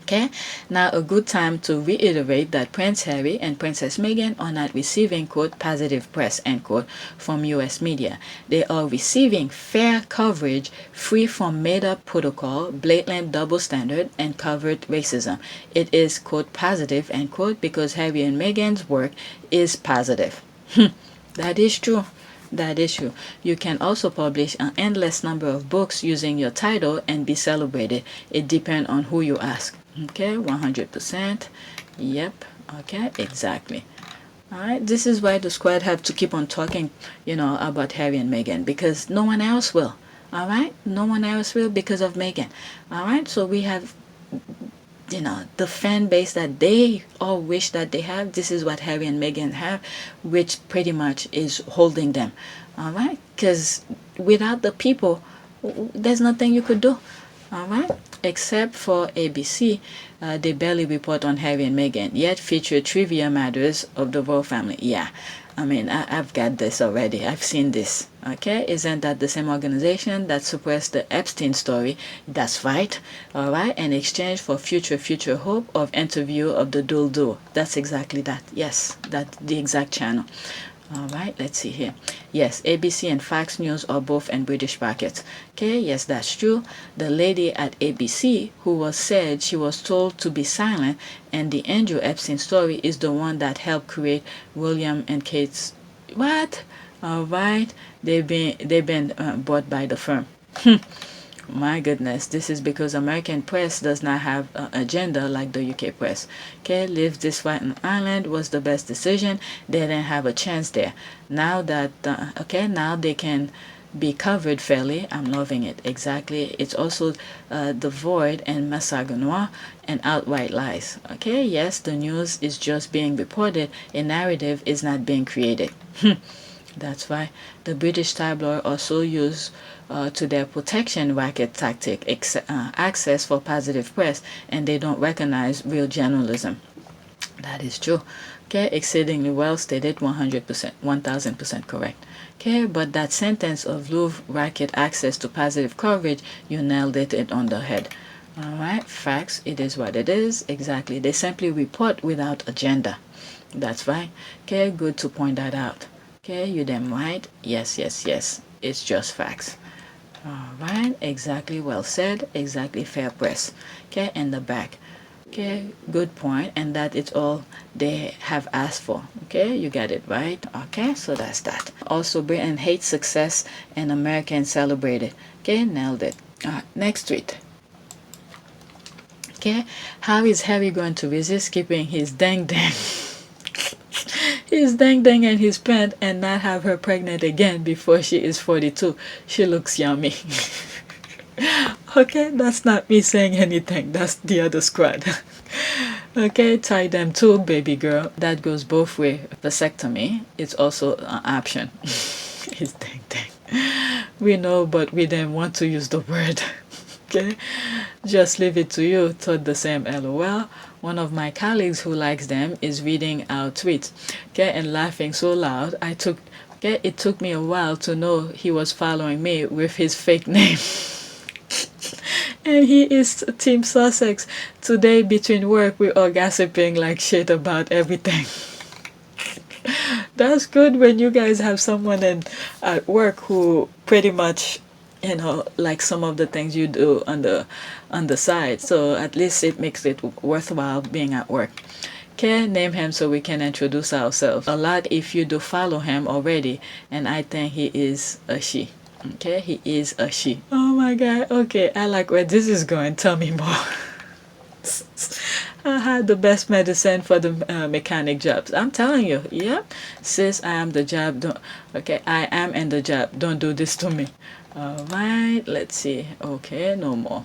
Okay, now a good time to reiterate that Prince Harry and Princess Meghan are not receiving, quote, positive press, end quote, from US media. They are receiving fair coverage free from made-up protocol, blatant double standard, and covert racism. It is, quote, positive, end quote, because Harry and Meghan's work is positive. That is true. That issue. You can also publish an endless number of books using your title and be celebrated. It depends on who you ask. Okay, 100%. Yep. Okay, exactly. Alright, this is why the squad have to keep on talking, about Harry and Meghan, because no one else will. Alright, no one else will because of Meghan. Alright, so we have, the fan base that they all wish that they have. This is what Harry and Meghan have, which pretty much is holding them. Alright, because without the people, there's nothing you could do. Alright, except for ABC, they barely report on Harry and Meghan, yet feature trivia matters of the royal family. Yeah, I mean, I've got this already. I've seen this. Okay, isn't that the same organization that suppressed the Epstein story? That's right. Alright, in exchange for future hope of interview of the dual. That's exactly that. Yes, that's the exact channel. Alright, let's see here. Yes, ABC and Fox News are both in British pockets. Okay, yes, that's true. The lady at ABC who was said she was told to be silent and the Andrew Epstein story is the one that helped create William and Kate's... What? Alright, they've been bought by the firm. My goodness, this is because American press does not have an agenda like the UK press. Okay, leave this White Island was the best decision. They didn't have a chance there. Now that, now they can be covered fairly. I'm loving it. Exactly. It's also the void and misogyny and outright lies. Okay, yes, the news is just being reported. A narrative is not being created. That's why the British tabloid also use to their protection racket tactic access for positive press, and they don't recognize real journalism. That is true. Okay, exceedingly well stated, 100%, 1000% correct. Okay, but that sentence of Louvre racket access to positive coverage, you nailed it on the head. All right, facts, it is what it is. Exactly. They simply report without agenda. That's right. Okay, good to point that out. Okay, you damn right. Yes. It's just facts. Alright, exactly well said. Exactly fair press. Okay, in the back. Okay, good point. And that it's all they have asked for. Okay, you got it right. Okay, so that's that. Also, Britain hates success and Americans celebrate it. Okay, nailed it. Next tweet. Okay, how is Harry going to resist keeping his dang his dang and his pant and not have her pregnant again before she is 42? She looks yummy. Okay, that's not me saying anything. That's the other squad. Okay, tie them too, baby girl. That goes both ways. Vasectomy, it's also an option. His dang. We know, but we didn't want to use the word. Okay, just leave it to you. Thought the same. LOL. One of my colleagues who likes them is reading our tweets, okay, and laughing so loud it took me a while to know he was following me with his fake name. And he is Team Sussex. Today between work we are gossiping like shit about everything. That's good when you guys have someone at work who pretty much like some of the things you do on the side, so at least it makes it worthwhile being at work. Okay, name him so we can introduce ourselves. A lot if you do follow him already, and I think he is a she. Okay, he is a she. Oh my god, okay, I like where this is going. Tell me more. I had the best medicine for the mechanic jobs. I'm telling you, yep. Sis, I am the job. I am in the job. Don't do this to me. Alright, let's see. Okay, no more.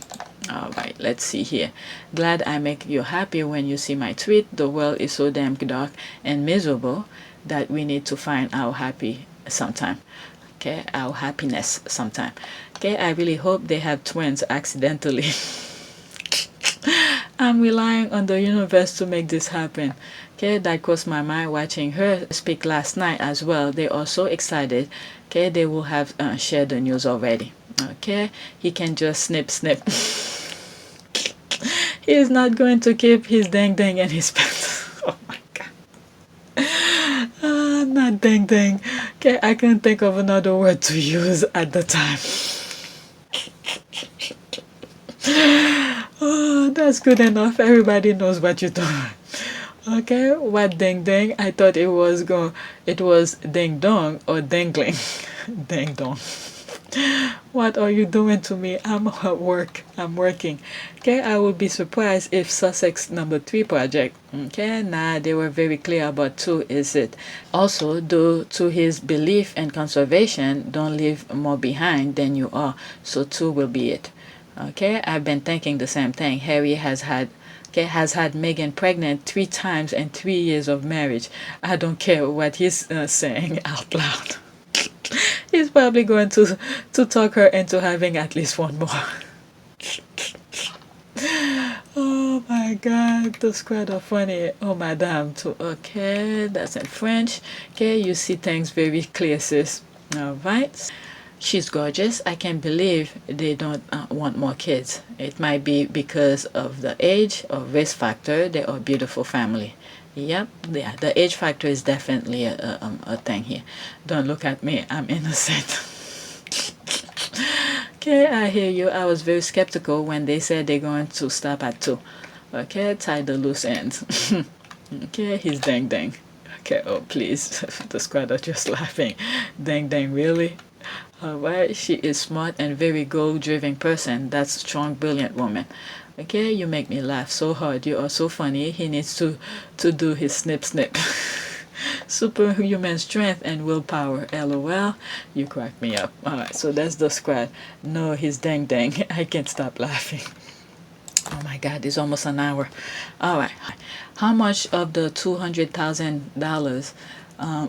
Alright, let's see here. Glad I make you happy when you see my tweet. The world is so damn dark and miserable that we need to find our happy sometime. Okay, our happiness sometime. Okay, I really hope they have twins accidentally. I'm relying on the universe to make this happen. Okay, that crossed my mind watching her speak last night as well. They are so excited. Okay, they will have shared the news already. Okay, he can just snip. He is not going to keep his dang in his pants. Oh my god. Not dang. Okay, I can't think of another word to use at the time. Oh, that's good enough. Everybody knows what you're doing. Okay, what ding? I thought it was ding dong or dangling. Ding dong. What are you doing to me? I'm at work. I'm working. Okay, I would be surprised if Sussex #3 project. Okay, nah, they were very clear about 2 is it. Also, due to his belief in conservation, don't leave more behind than you are. So 2 will be it. Okay, I've been thinking the same thing. Harry has had Meghan pregnant 3 times in 3 years of marriage. I don't care what he's saying out loud. He's probably going to talk her into having at least 1 more. Oh my god, those crowd are funny. Oh madame too. Okay, that's in French. Okay, you see things very clear, sis. Alright. She's gorgeous. I can't believe they don't want more kids. It might be because of the age or race factor. They are a beautiful family. Yep, yeah, the age factor is definitely a thing here. Don't look at me, I'm innocent. Okay, I hear you. I was very skeptical when they said they're going to stop at 2. Okay, tie the loose ends. Okay, he's dang dang. Okay, oh please, the squad are just laughing. Dang dang, really? Alright, she is smart and very goal-driven person. That's a strong, brilliant woman. Okay, you make me laugh so hard. You are so funny. He needs to do his snip snip. Superhuman strength and willpower. LOL. You crack me up. Alright, so that's the squad. No, he's dang dang. I can't stop laughing. Oh my god, it's almost an hour. Alright. How much of the $200,000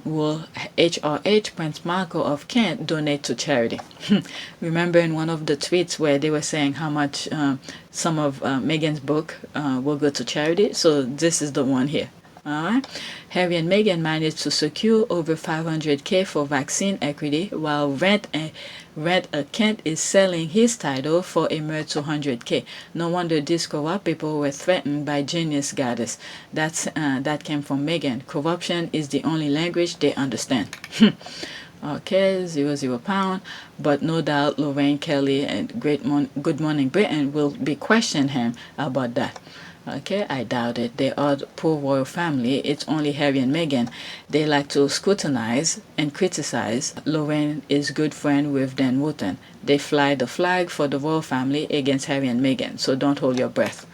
will HRH, Prince Marco of Kent, donate to charity? Remember in one of the tweets where they were saying how much some of Meghan's book will go to charity? So this is the one here. Alright. Harry and Meghan managed to secure over $500K for vaccine equity, while Rent a Kent is selling his title for a mere $200K. No wonder these corrupt people were threatened by genius goddess. That came from Meghan. Corruption is the only language they understand. Okay, 0 pound. But no doubt Lorraine Kelly and Good Morning Britain will be questioning him about that. Okay, I doubt it. They are the poor royal family. It's only Harry and Meghan. They like to scrutinize and criticize. Lorraine is good friend with Dan Wotton. They fly the flag for the royal family against Harry and Meghan. So don't hold your breath.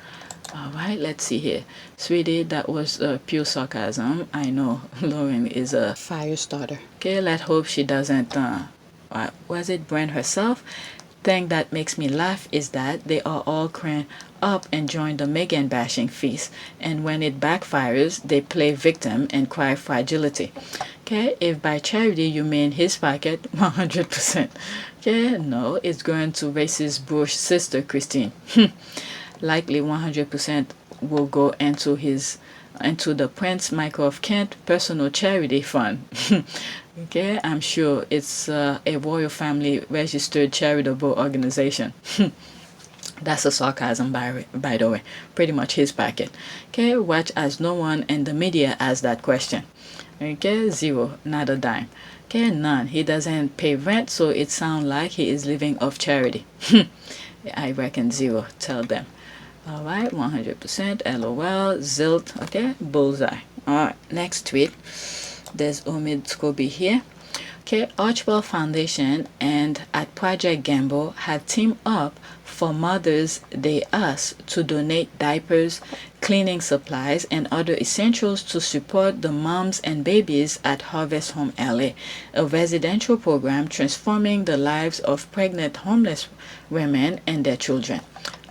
Alright, let's see here. Sweetie, that was pure sarcasm. I know Lorraine is a fire starter. Okay, let's hope she doesn't, was it brand herself? Thing that makes me laugh is that they are all craned up and join the Meghan bashing feast, and when it backfires they play victim and cry fragility. Okay, if by charity you mean his pocket, 100%. Okay, no, it's going to racist Bush sister Christine. Likely 100% will go into the Prince Michael of Kent personal charity fund. Okay, I'm sure it's a royal family registered charitable organization. That's a sarcasm, by the way. Pretty much his packet. Okay, watch as no one in the media asks that question. Okay, 0, not a dime. Okay, none. He doesn't pay rent, so it sounds like he is living off charity. I reckon 0. Tell them. Alright, 100%. LOL. Zilt. Okay, bullseye. Alright, next tweet. There's Omid Scobie here. Okay, Archwell Foundation and at Project Gamble have teamed up for Mother's Day Us to donate diapers, cleaning supplies, and other essentials to support the moms and babies at Harvest Home LA, a residential program transforming the lives of pregnant homeless women and their children.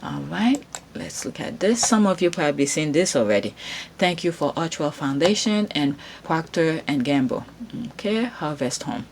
Alright, let's look at this. Some of you probably seen this already. Thank you for Archwell Foundation and Procter & Gamble. Okay, Harvest Home.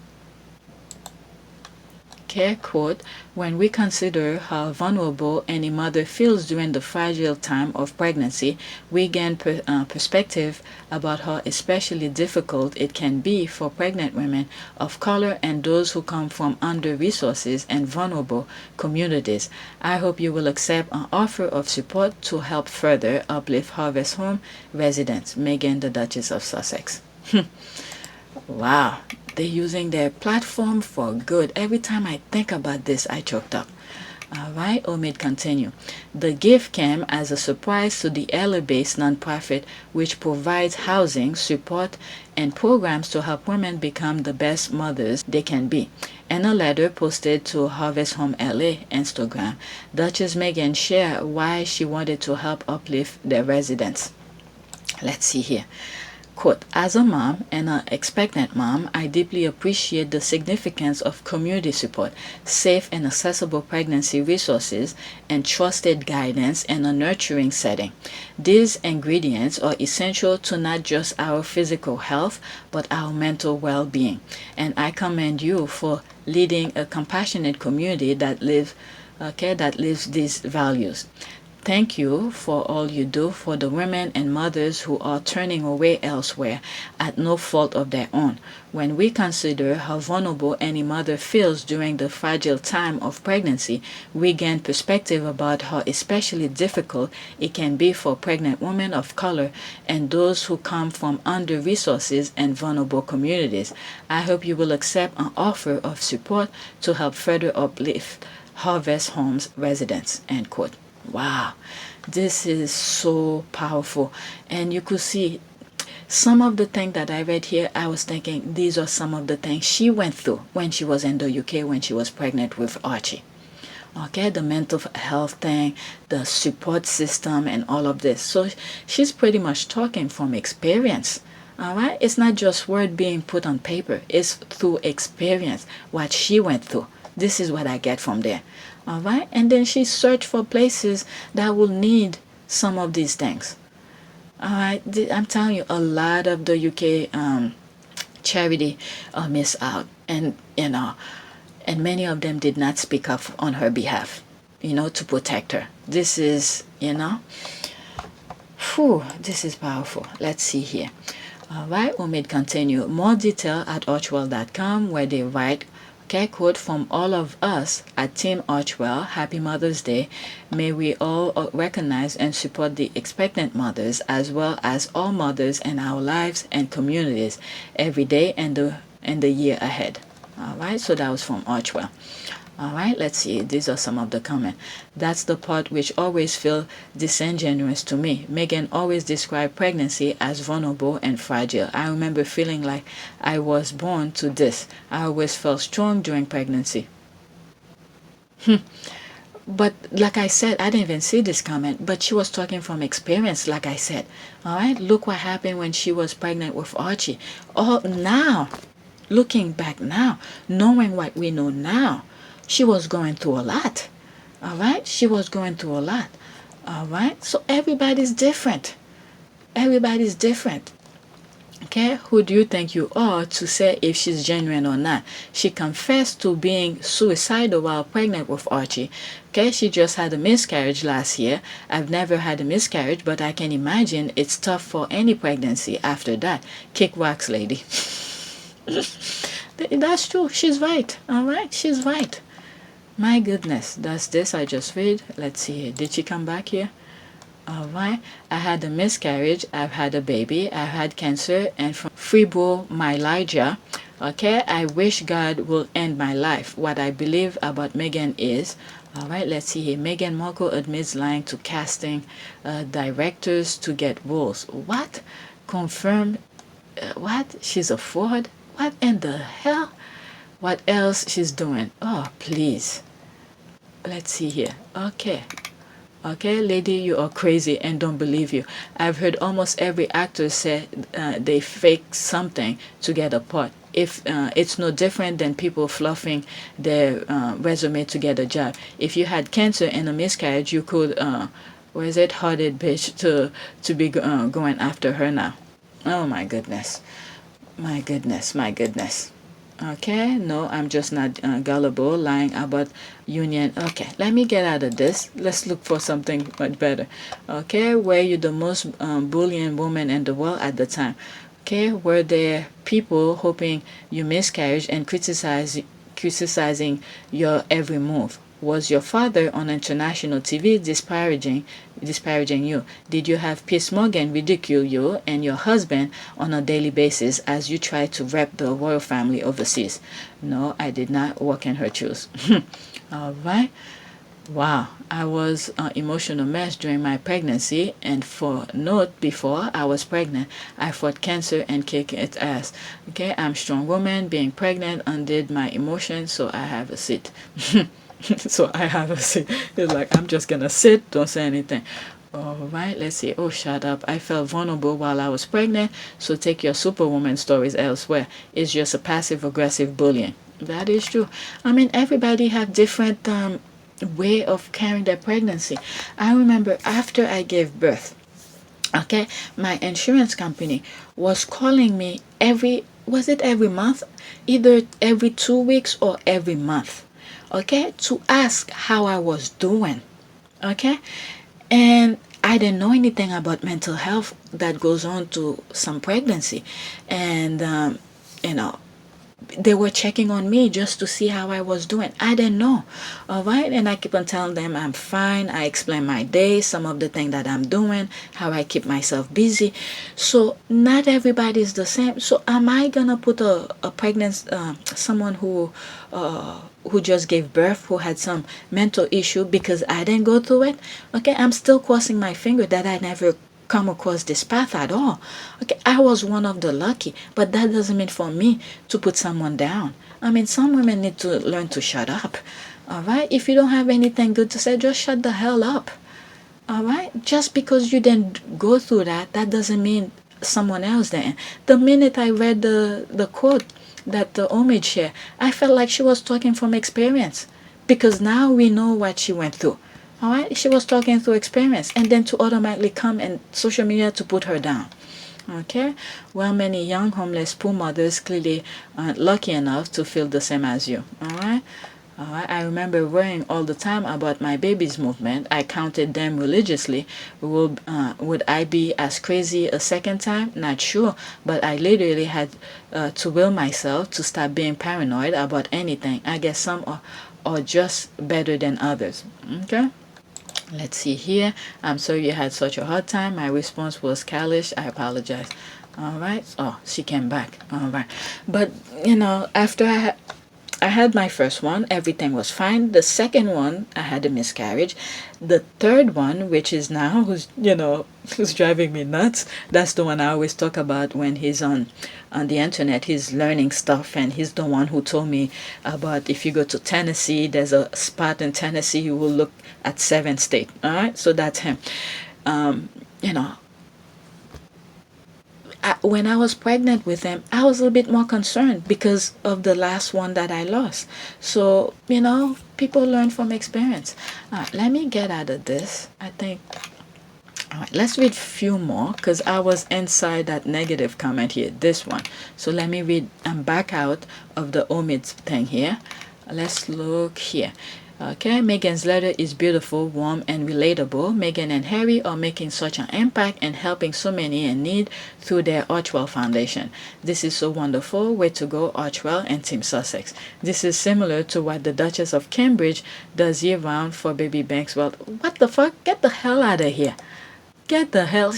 Okay, quote, when we consider how vulnerable any mother feels during the fragile time of pregnancy, we gain perspective about how especially difficult it can be for pregnant women of color and those who come from under-resourced and vulnerable communities. I hope you will accept an offer of support to help further uplift Harvest Home residents. Meghan, the Duchess of Sussex. Wow. They're using their platform for good. Every time I think about this, I choked up. All right, Omid continue. The gift came as a surprise to the LA-based nonprofit which provides housing, support, and programs to help women become the best mothers they can be. In a letter posted to Harvest Home LA Instagram, Duchess Meghan shared why she wanted to help uplift their residents. Let's see here. Quote, as a mom and an expectant mom, I deeply appreciate the significance of community support, safe and accessible pregnancy resources, and trusted guidance in a nurturing setting. These ingredients are essential to not just our physical health, but our mental well-being. And I commend you for leading a compassionate community that lives these values. Thank you for all you do for the women and mothers who are turning away elsewhere at no fault of their own. When we consider how vulnerable any mother feels during the fragile time of pregnancy, we gain perspective about how especially difficult it can be for pregnant women of color and those who come from under-resourced and vulnerable communities. I hope you will accept an offer of support to help further uplift Harvest Homes residents. End quote. Wow, this is so powerful. And you could see some of the things that I read here. I was thinking these are some of the things she went through when she was in the UK, when she was pregnant with Archie. Okay, the mental health thing, the support system, and all of this. So she's pretty much talking from experience. All right, it's not just word being put on paper, it's through experience, what she went through. This is what I get from there. All right, and then she searched for places that will need some of these things. All right, I'm telling you, a lot of the UK charity missed out, and and many of them did not speak up on her behalf, to protect her. This is, this is powerful. Let's see here. All right, Omid continue. More detail at archwell.com, where they write, okay, quote, from all of us at Team Archwell, Happy Mother's Day. May we all recognize and support the expectant mothers as well as all mothers in our lives and communities every day and the year ahead. All right, so that was from Archwell. All right, let's see. These are some of the comments. That's the part which always feels disingenuous to me. Meghan always described pregnancy as vulnerable and fragile. I remember feeling like I was born to this. I always felt strong during pregnancy. But like I said, I didn't even see this comment, but she was talking from experience, like I said. All right, look what happened when she was pregnant with Archie. Oh, now, looking back now, knowing what we know now, she was going through a lot. All right, she was going through a lot. All right, so everybody's different. Everybody's different. Okay, who do you think you are to say if she's genuine or not? She confessed to being suicidal while pregnant with Archie. Okay, she just had a miscarriage last year. I've never had a miscarriage, but I can imagine it's tough for any pregnancy after that. Kick rocks, lady. That's true. She's right. All right, she's right. My goodness, that's this I just read. Let's see. Did she come back here? All right. I had a miscarriage. I've had a baby. I've had cancer and from fibromyalgia. Okay. I wish God will end my life. What I believe about Meghan is, all right, let's see here. Meghan Markle admits lying to casting directors to get roles. What? Confirmed? What? She's a fraud? What in the hell? What else she's doing? Oh, please. Let's see here. Okay. Okay, lady, you are crazy and don't believe you. I've heard almost every actor say they fake something to get a part. If it's no different than people fluffing their resume to get a job. If you had cancer and a miscarriage, you could, hearted bitch to be going after her now. Oh my goodness. My goodness, my goodness. Okay, no, I'm just not gullible, lying about union. Okay, let me get out of this. Let's look for something much better. Okay, were you the most bullying woman in the world at the time? Okay, were there people hoping you miscarriage and criticizing your every move? Was your father on international TV disparaging you? Did you have Piers Morgan ridicule you and your husband on a daily basis as you tried to rep the royal family overseas? No, I did not walk in her shoes. All right. Wow, I was an emotional mess during my pregnancy, and for note, before I was pregnant, I fought cancer and kicked its ass. Okay, I'm a strong woman. Being pregnant undid my emotions, so I have a seat. So I have a seat. It's like I'm just gonna sit, don't say anything. All right, let's see. Oh, shut up. I felt vulnerable while I was pregnant, so take your superwoman stories elsewhere. It's just a passive aggressive bullying. That is true. I mean, everybody have different way of carrying their pregnancy. I remember after I gave birth, okay, my insurance company was calling me was it every month? Either every 2 weeks or every month, okay, to ask how I was doing, okay? And I didn't know anything about mental health that goes on to some pregnancy. And, you know, they were checking on me just to see how I was doing. I didn't know. All right. And I keep on telling them I'm fine. I explain my day, some of the things that I'm doing, how I keep myself busy. So not everybody is the same. So am I going to put a pregnant, someone who just gave birth, who had some mental issue because I didn't go through it? Okay. I'm still crossing my finger that I never come across this path at all. Okay, I was one of the lucky, but that doesn't mean for me to put someone down. I mean, some women need to learn to shut up. All right, if you don't have anything good to say, just shut the hell up. All right, just because you didn't go through that, that doesn't mean someone else didn't. The minute I read the quote that the homage shared, I felt like she was talking from experience, because now we know what she went through. All right, she was talking through experience, and then to automatically come and social media to put her down. Okay, well, many young homeless poor mothers clearly aren't lucky enough to feel the same as you. All right. I remember worrying all the time about my baby's movement. I counted them religiously. Would I be as crazy a second time? Not sure, but I literally had to will myself to stop being paranoid about anything. I guess some are just better than others. Okay. Let's see here. I'm sorry you had such a hard time. My response was callous. I apologize. All right. Oh, she came back. All right. But, after I had my first one, everything was fine. The second one, I had a miscarriage. The third one, which is now, who's driving me nuts. That's the one I always talk about when he's on the internet. He's learning stuff, and he's the one who told me about if you go to Tennessee, there's a spot in Tennessee, you will look at 7 states. All right, so that's him. When I was pregnant with him, I was a little bit more concerned because of the last one that I lost. So, people learn from experience. All right, let me get out of this. I think. All right, let's read a few more because I was inside that negative comment here, this one. So let me read. I'm back out of the omid thing here. Let's look here. Okay, Meghan's letter is beautiful, warm, and relatable. Meghan and Harry are making such an impact and helping so many in need through their Archwell Foundation. This is so wonderful. Way to go, Archwell and Team Sussex. This is similar to what the Duchess of Cambridge does year-round for baby banks. Well, what the fuck? Get the hell out of here. Get the hell,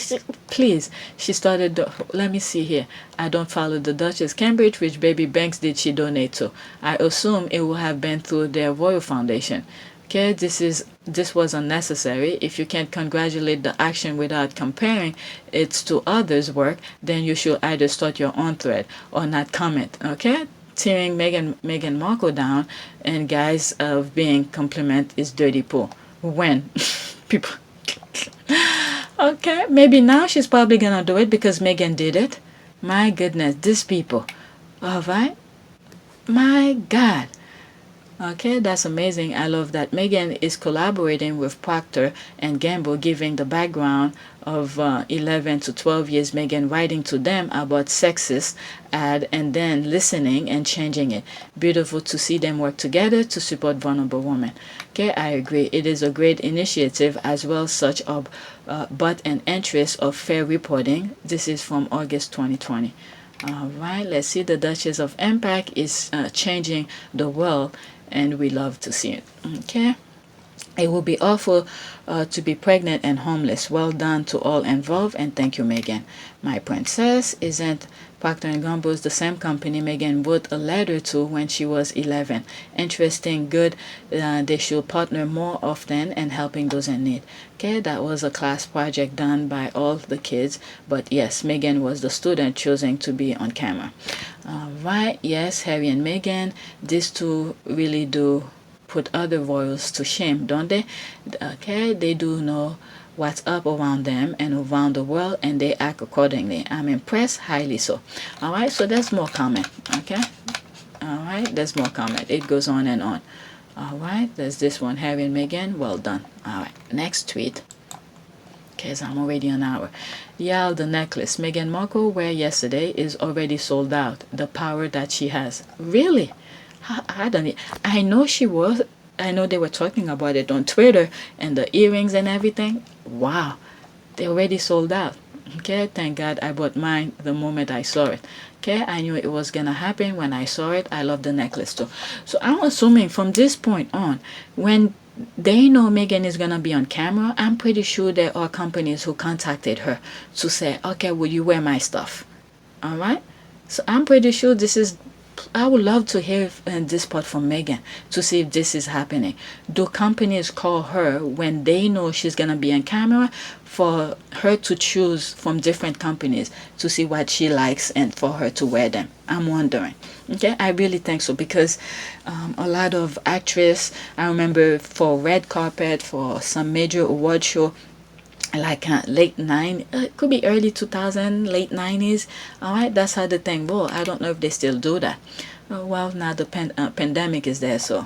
please. She started, let me see here. I don't follow the Duchess Cambridge. Which baby banks did she donate to? I assume it will have been through their Royal Foundation. Okay, this was unnecessary. If you can't congratulate the action without comparing it to others' work, then you should either start your own thread or not comment. Okay, tearing Meghan Markle down and guise of being compliment is dirty pool. When people. Okay, maybe now she's probably gonna do it because Meghan did it. My goodness, these people. All right. My God. Okay, that's amazing. I love that Meghan is collaborating with Procter and Gamble, giving the background of 11 to 12 years Meghan writing to them about sexist ad and then listening and changing it. Beautiful to see them work together to support vulnerable women. Okay, I agree. It is a great initiative as well, such a but an interest of fair reporting. This is from August 2020. All right, let's see. The Duchess of Impact is changing the world, and we love to see it. Okay, It would be awful to be pregnant and homeless. Well done to all involved, and thank you, Meghan. My princess. Isn't Procter & Gamble's the same company Meghan wrote a letter to when she was 11? Interesting, good. They should partner more often and helping those in need. Okay, that was a class project done by all the kids. But yes, Meghan was the student choosing to be on camera. Right, yes, Harry and Meghan, these two really do put other royals to shame, don't they? Okay, they do know what's up around them and around the world, and they act accordingly. I'm impressed, highly so. All right, so there's more comment. Okay, all right, there's more comment. It goes on and on. All right, there's this one, Harry and Meghan, well done. All right, next tweet. Okay, so I'm already an hour. Yeah, the necklace Meghan Markle wear yesterday is already sold out. The power that she has. Really? I don't. I know she was. I know they were talking about it on Twitter, and the earrings and everything. Wow, they already sold out. Okay, thank God I bought mine the moment I saw it. Okay, I knew it was gonna happen when I saw it. I love the necklace too. So I'm assuming from this point on, when they know Meghan is gonna be on camera, I'm pretty sure there are companies who contacted her to say, okay, will you wear my stuff? All right. So I'm pretty sure this is. I would love to hear this part from Meghan to see if this is happening. Do companies call her when they know she's gonna be on camera for her to choose from different companies to see what she likes and for her to wear them? I'm wondering. Okay, I really think so, because a lot of actresses, I remember for red carpet for some major award show, like late 90s, it could be early 2000, late 90s. All right, that's how the thing was. I don't know if they still do that. Well, now the pandemic is there, so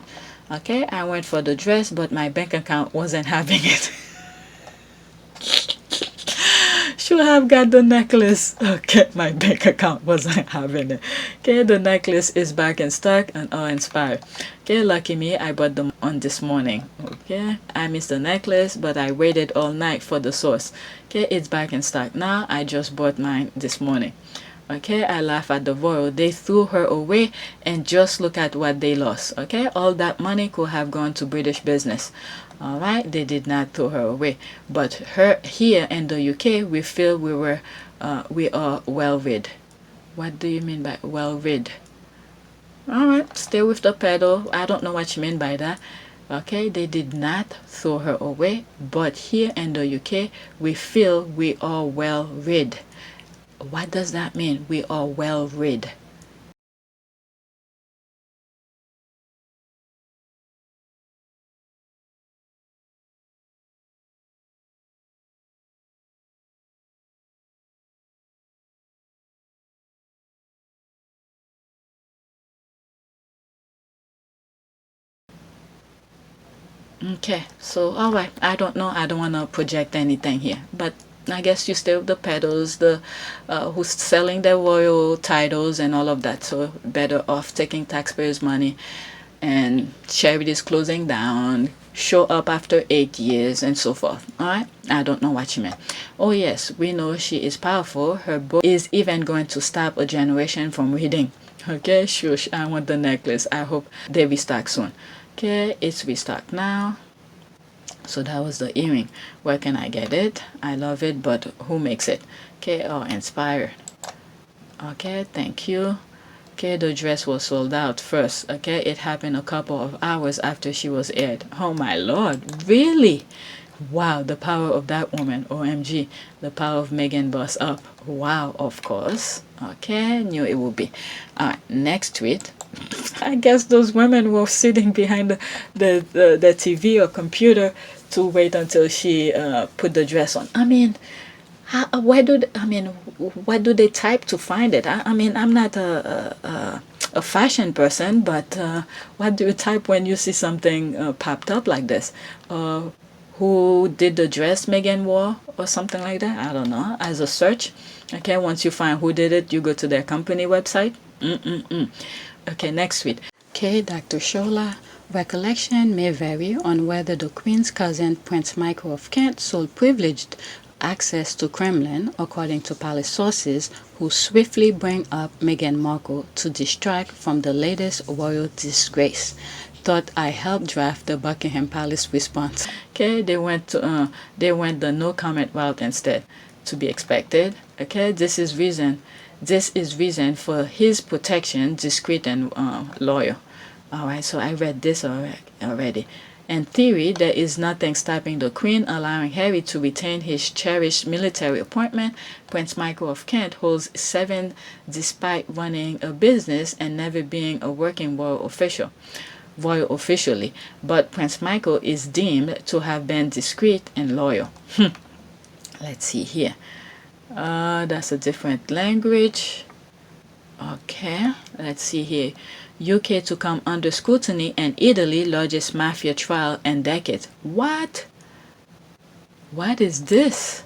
okay, I went for the dress, but my bank account wasn't having it. Should have got the necklace. Okay, my bank account wasn't having it. Okay, the necklace is back in stock and all inspired. Okay, lucky me, I bought them on this morning. Okay, I missed the necklace, but I waited all night for the source. Okay, it's back in stock now. I just bought mine this morning. Okay, I laugh at the royal. They threw her away, and just look at what they lost. Okay, all that money could have gone to British business. All right, they did not throw her away, but her here in the UK, we feel we are well rid. What do you mean by well rid? All right, stay with the pedal. I don't know what you mean by that. Okay, they did not throw her away, but here in the UK, we feel we are well rid. What does that mean? We are well rid. Okay, so all right, I don't know, I don't want to project anything here, but I guess you stay with the peddlers, the who's selling their royal titles and all of that, so better off taking taxpayers' money. And charities closing down, show up after 8 years, and so forth. All right, I don't know what you meant. Oh yes, we know she is powerful. Her book is even going to stop a generation from reading. Okay, shush, I want the necklace. I hope they restock soon. Okay, it's restocked now. So that was the earring. Where can I get it? I love it, but who makes it? Okay, oh, inspired. Okay, thank you. Okay, the dress was sold out first. Okay, it happened a couple of hours after she was aired. Oh my lord, really? Wow, the power of that woman. OMG, the power of Meghan Boss up. Wow, of course. Okay, knew it would be. Alright, next tweet. I guess those women were sitting behind the TV or computer to wait until she put the dress on. I mean, what do they type to find it? I mean, I'm not a fashion person, but what do you type when you see something popped up like this? Who did the dress Meghan wore or something like that? I don't know. As a search, okay. Once you find who did it, you go to their company website. Okay, next tweet. Okay, Dr. Shola. Recollection may vary on whether the Queen's cousin Prince Michael of Kent sold privileged access to Kremlin, according to palace sources, who swiftly bring up Meghan Markle to distract from the latest royal disgrace. thought I helped draft the Buckingham Palace response. Okay, they went the no comment route instead, to be expected. Okay, this is reason for his protection, discreet and loyal. All right, so I read this already. In theory, there is nothing stopping the Queen allowing Harry to retain his cherished military appointment. Prince Michael of Kent holds 7 despite running a business and never being a working royal officially. But Prince Michael is deemed to have been discreet and loyal. Let's see here. That's a different language. Okay, let's see here. UK to come under scrutiny, and Italy largest mafia trial in decades. What? What is this?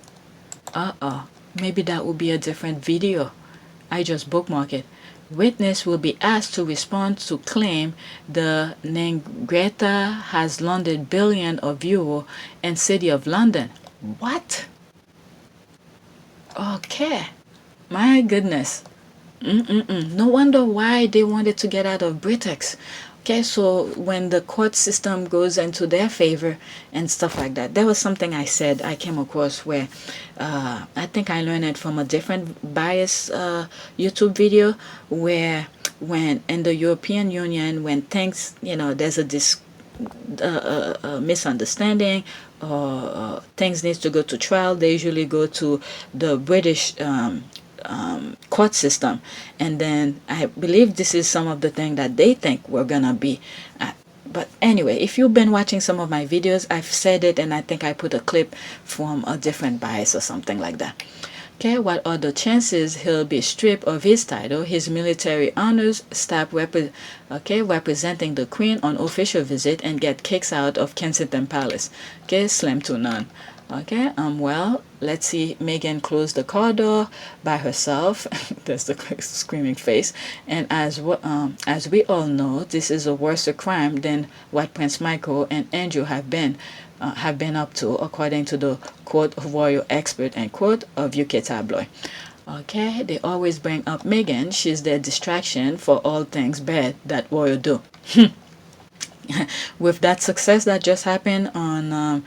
Maybe that will be a different video. I just bookmark it. Witness will be asked to respond to claim the Negretta has laundered billions of euro in City of London. What? Okay. My goodness. No wonder why they wanted to get out of Britex. Okay, so when the court system goes into their favor and stuff like that, there was something I came across where I think I learned it from a different bias YouTube video, where when in the European Union, when things, there's a misunderstanding or things needs to go to trial, they usually go to the British court system, and then I believe this is some of the thing that they think we're gonna be but anyway, if you've been watching some of my videos, I've said it, and I think I put a clip from a different bias or something like that. Okay, what are the chances he'll be stripped of his title, his military honors, stop representing the Queen on official visit, and get kicked out of Kensington Palace? Okay, slim to none. Okay, well, let's see. Meghan closed the car door by herself. That's the screaming face. And as we all know, this is a worse crime than what Prince Michael and Andrew have been up to, according to the quote of royal expert and quote of UK tabloid. Okay, they always bring up Meghan. She's their distraction for all things bad that royal do. With that success that just happened on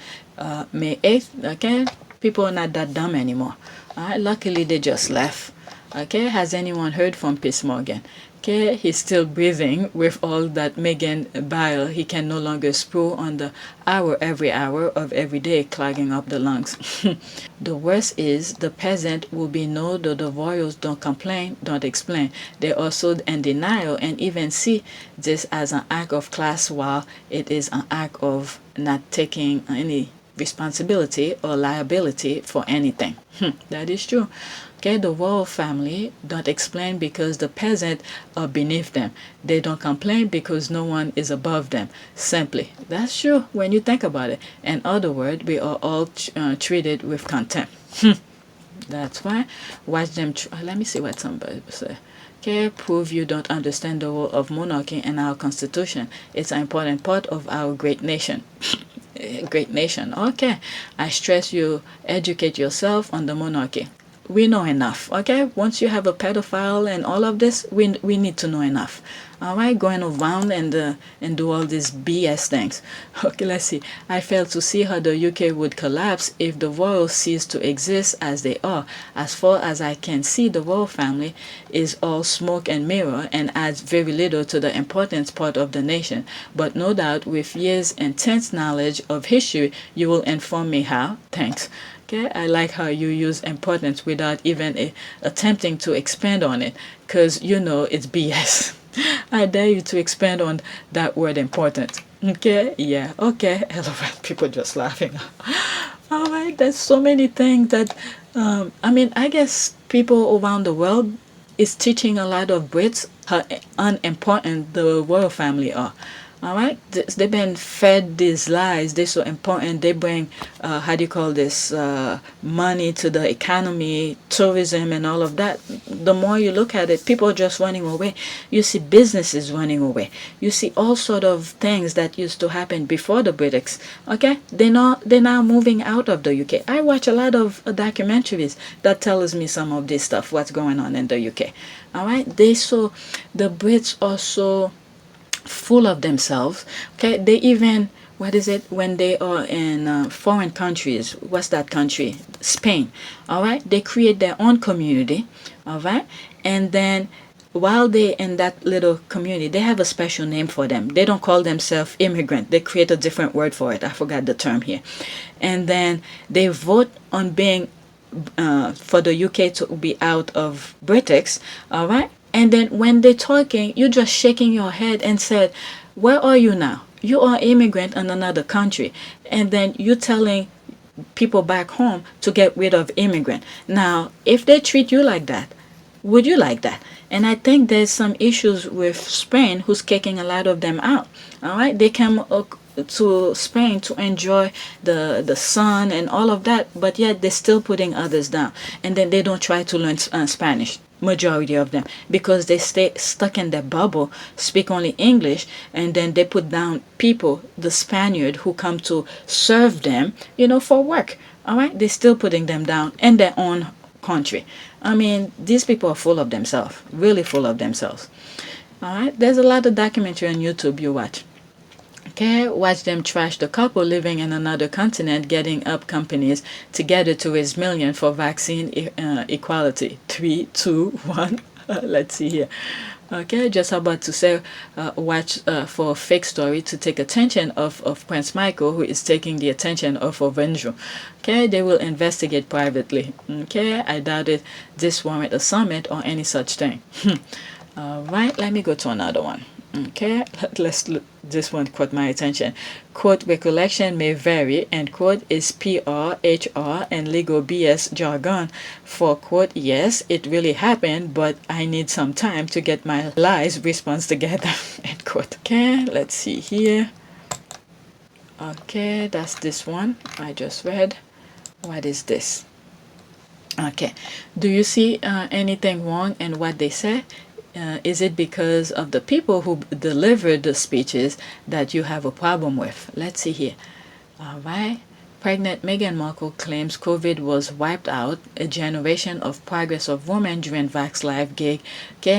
May 8th, okay, people are not that dumb anymore. Luckily, they just left. Okay, has anyone heard from Piers Morgan? Okay, he's still breathing with all that Meghan bile. He can no longer spew on the every hour of every day, clogging up the lungs. The worst is the peasant will be know that the royals don't complain, don't explain. They're also in denial and even see this as an act of class, while it is an act of not taking any responsibility or liability for anything. That is true. Okay, the royal family don't explain because the peasant are beneath them. They don't complain because no one is above them. Simply, that's true when you think about it. In other words, we are all treated with contempt. That's why. Watch them. Let me see what somebody say. Okay, prove you don't understand the role of monarchy in our constitution. It's an important part of our great nation. Great nation. Okay, I stress you educate yourself on the monarchy. We know enough. Okay, once you have a pedophile and all of this, we need to know enough. All right, going around and do all these BS things. Okay, let's see. I fail to see how the UK would collapse if the royals cease to exist as they are. As far as I can see, the royal family is all smoke and mirror and adds very little to the important part of the nation. But no doubt, with years' intense knowledge of history, you will inform me how. Thanks. Okay, I like how you use importance without even attempting to expand on it, because you know it's BS. I dare you to expand on that word important. Okay, yeah, okay. People just laughing. All right, there's so many things that, I guess people around the world is teaching a lot of Brits how unimportant the royal family are. All right, they've been fed these lies. They're so important. They bring, money to the economy, tourism, and all of that. The more you look at it, people are just running away. You see businesses running away. You see all sort of things that used to happen before the British. Okay, they're now moving out of the UK. I watch a lot of documentaries that tells me some of this stuff, what's going on in the UK. All right, the Brits are so full of themselves. Okay, they even, what is it, when they are in foreign countries, what's that country, Spain, all right, they create their own community, all right, and then while they in that little community, they have a special name for them. They don't call themselves immigrant. They create a different word for it. I forgot the term here. And then they vote on being for the UK to be out of Brexit, all right? And then when they're talking, you're just shaking your head and said, where are you now? You are immigrant in another country. And then you're telling people back home to get rid of immigrant. Now, if they treat you like that, would you like that? And I think there's some issues with Spain who's kicking a lot of them out. All right, they come to Spain to enjoy the sun and all of that, but yet they're still putting others down. And then they don't try to learn Spanish, majority of them, because they stay stuck in their bubble, speak only English, and then they put down people, the Spaniard who come to serve them, for work. All right, they're still putting them down in their own country. I mean, these people are full of themselves, really full of themselves. All right, there's a lot of documentary on YouTube you watch. Okay, watch them trash the couple living in another continent, getting up companies together to raise millions for vaccine equality. 3, 2, 1. Let's see here. Okay, just about to say, watch for a fake story to take attention of Prince Michael, who is taking the attention of Avenger. Okay, they will investigate privately. Okay, I doubt it. This warrant a summit or any such thing. All right, let me go to another one. Okay, let's look. This one caught my attention. Quote, recollection may vary, end quote, is PR, HR, and legal BS jargon for, quote, yes, it really happened, but I need some time to get my lies response together, end quote. Okay, let's see here. Okay, that's this one I just read. What is this? Okay, do you see anything wrong in what they say? Is it because of the people who delivered the speeches that you have a problem with? Let's see here. All right. Pregnant Meghan Markle claims COVID was wiped out. A generation of progress of women during Vax Live gig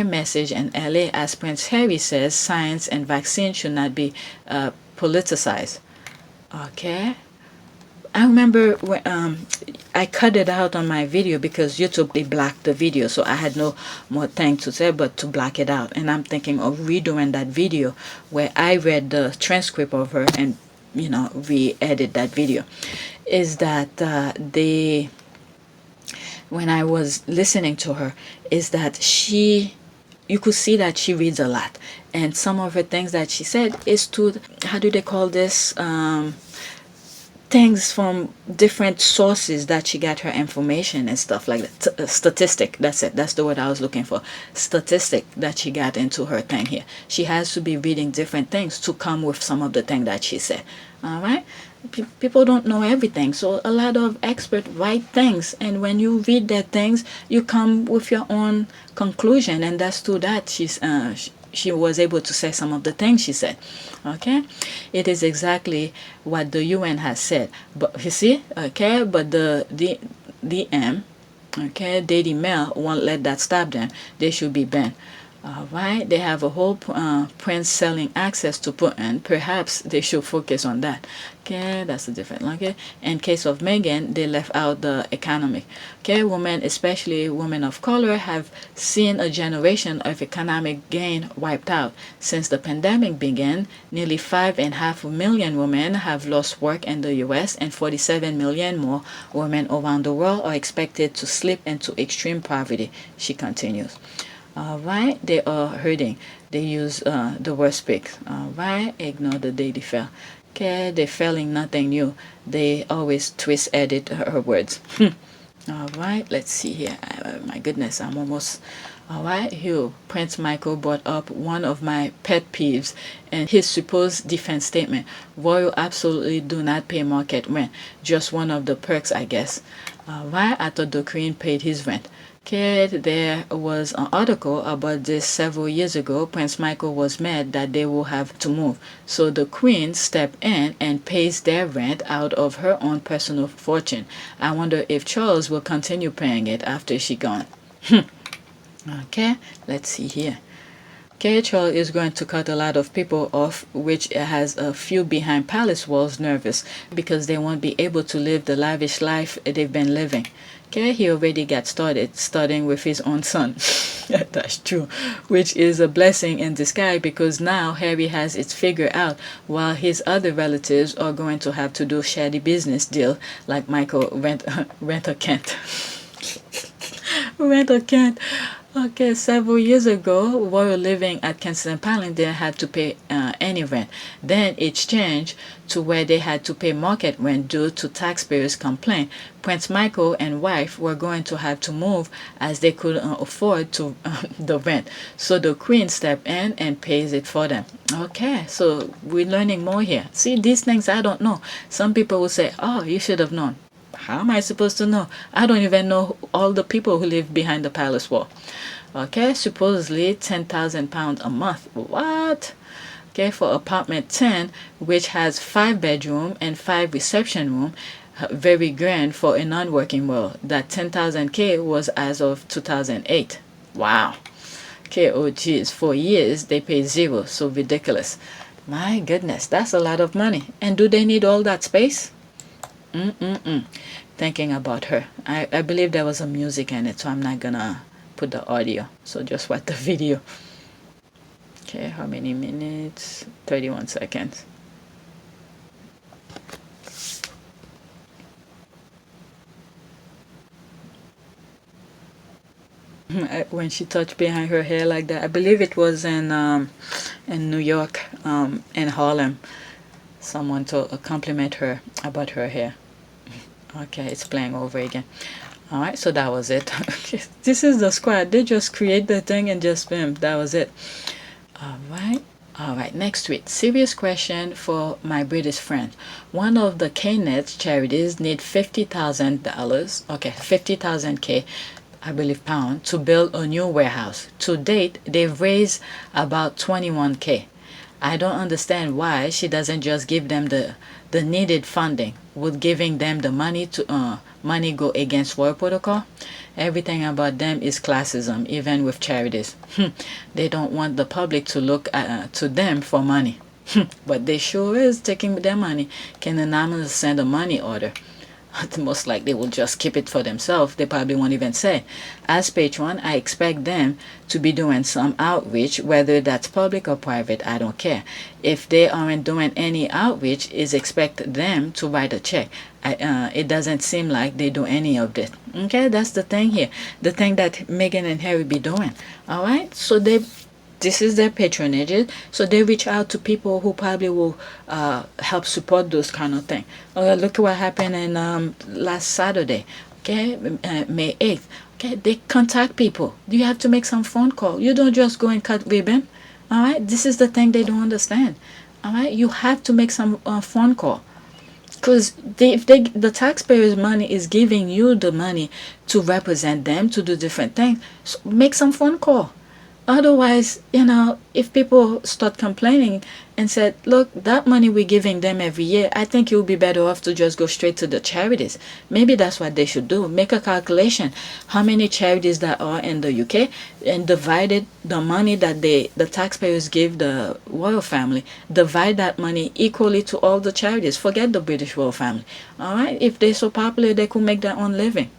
message in LA as Prince Harry says science and vaccine should not be politicized. Okay. I remember when, I cut it out on my video because YouTube, they blocked the video. So I had no more thing to say but to block it out. And I'm thinking of redoing that video where I read the transcript of her and, re-edit that video. Is that when I was listening to her, is that you could see that she reads a lot. And some of her things that she said is to, how do they call this? Things from different sources that she got her information and stuff like that. Statistic, that's it. That's the word I was looking for. Statistic that she got into her thing here. She has to be reading different things to come with some of the thing that she said. All right? People don't know everything. So a lot of experts write things. And when you read their things, you come with your own conclusion. And that's to that she was able to say some of the things she said. Okay, it is exactly what the UN has said. But you see, okay, but the DM, okay, Daily Mail won't let that stop them. They should be banned. All right, they have a whole prince selling access to Putin. Perhaps they should focus on that. Okay, that's a different. Okay, in case of Meghan, they left out the economy. Okay, women, especially women of color, have seen a generation of economic gain wiped out. Since the pandemic began, nearly 5.5 million women have lost work in the U.S. and 47 million more women around the world are expected to slip into extreme poverty, she continues. All right, they are hurting. They use the word speak. All right, ignore the Daily Fail. Okay, they're failing nothing new. They always twist edit her words. All right, let's see here. My goodness, I'm almost. All right, here, Prince Michael brought up one of my pet peeves and his supposed defense statement. Royal absolutely do not pay market rent. Just one of the perks, I guess. All right, I thought the Queen paid his rent. Okay, there was an article about this several years ago. Prince Michael was mad that they will have to move. So the Queen stepped in and pays their rent out of her own personal fortune. I wonder if Charles will continue paying it after she gone. Okay, let's see here. KHL is going to cut a lot of people off, which has a few behind palace walls nervous because they won't be able to live the lavish life they've been living. Okay, he already got started, starting with his own son. That's true, which is a blessing in disguise because now Harry has it figured out while his other relatives are going to have to do shady business deal like Michael Renter Kent. Renter Kent. Okay, several years ago, while living at Kensington Palace, they had to pay any rent. Then it changed to where they had to pay market rent due to taxpayers' complaint. Prince Michael and wife were going to have to move as they couldn't afford to the rent. So the Queen stepped in and pays it for them. Okay, so we're learning more here. See, these things I don't know. Some people will say, "Oh, you should have known." How am I supposed to know? I don't even know all the people who live behind the palace wall. Okay, supposedly £10,000 a month. What? Okay, for apartment 10, which has 5 bedroom and 5 reception room, very grand for a non-working world. That 10,000 K was as of 2008. Wow. Okay, oh geez, for years they pay zero, so ridiculous. My goodness, that's a lot of money. And do they need all that space? Thinking about her. I believe there was some music in it, so I'm not gonna put the audio. So just watch the video. Okay, how many minutes? 31 seconds. When she touched behind her hair like that, I believe it was in New York, in Harlem. Someone to compliment her about her hair. Okay, it's playing over again. Alright, so that was it. This is the squad. They just create the thing and just film. That was it. Alright, next week. Serious question for my British friend. One of the KNET charities need $50,000, okay, 50,000 K, I believe pound, to build a new warehouse. To date, they've raised about 21K. I don't understand why she doesn't just give them the needed funding. Would giving them the money to money go against war protocol? Everything about them is classism, even with charities. They don't want the public to look to them for money. But they sure is taking their money. Can anonymous send a money order? Most likely will just keep it for themselves. They probably won't even say. As patron, I expect them to be doing some outreach, whether that's public or private, I don't care. If they aren't doing any outreach, is expect them to write a check. It doesn't seem like they do any of this. Okay, that's the thing here. The thing that Meghan and Harry be doing. Alright, so this is their patronage, so they reach out to people who probably will help support those kind of things. Look at what happened in last Saturday, okay, May 8th. Okay, they contact people. You have to make some phone call. You don't just go and cut ribbon. All right, this is the thing they don't understand. All right, you have to make some phone call. Because if the taxpayers' money is giving you the money to represent them, to do different things, so make some phone call. Otherwise, if people start complaining and said, look, that money we're giving them every year, I think it would be better off to just go straight to the charities. Maybe that's what they should do. Make a calculation. How many charities that are in the UK and divided the money that the taxpayers give the royal family. Divide that money equally to all the charities. Forget the British royal family. All right? If they're so popular, they could make their own living.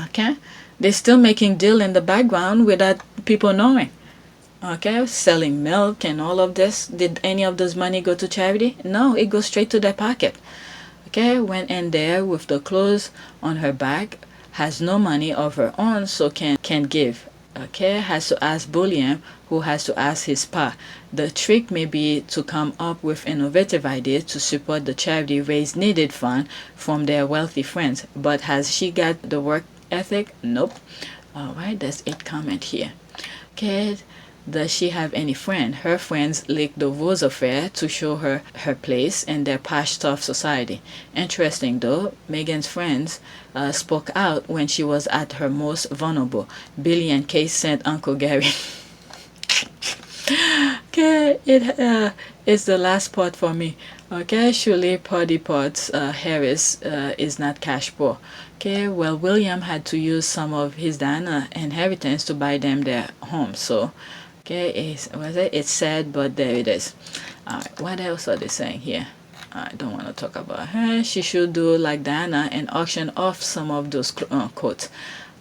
Okay? They're still making deal in the background without people knowing. Okay, selling milk and all of this. Did any of this money go to charity? No, it goes straight to their pocket. Okay, went in there with the clothes on her back, has no money of her own, so can give. Okay, has to ask Bullion, who has to ask his pa. The trick may be to come up with innovative ideas to support the charity raise needed fund from their wealthy friends. But has she got the work ethic? Nope. Alright, there's 8 comment here. Okay, does she have any friend? Her friends leaked the Rose affair to show her place in their posh tough society. Interesting though, Meghan's friends spoke out when she was at her most vulnerable. Billy and Kate sent Uncle Gary. Okay, it is the last part for me. Okay, surely Party Potts Harris is not cash poor. Okay, well, William had to use some of his Diana inheritance to buy them their home, so Okay, it's sad, but there it is. All right, what else are they saying here? I don't want to talk about her. She should do like Diana and auction off some of those quotes.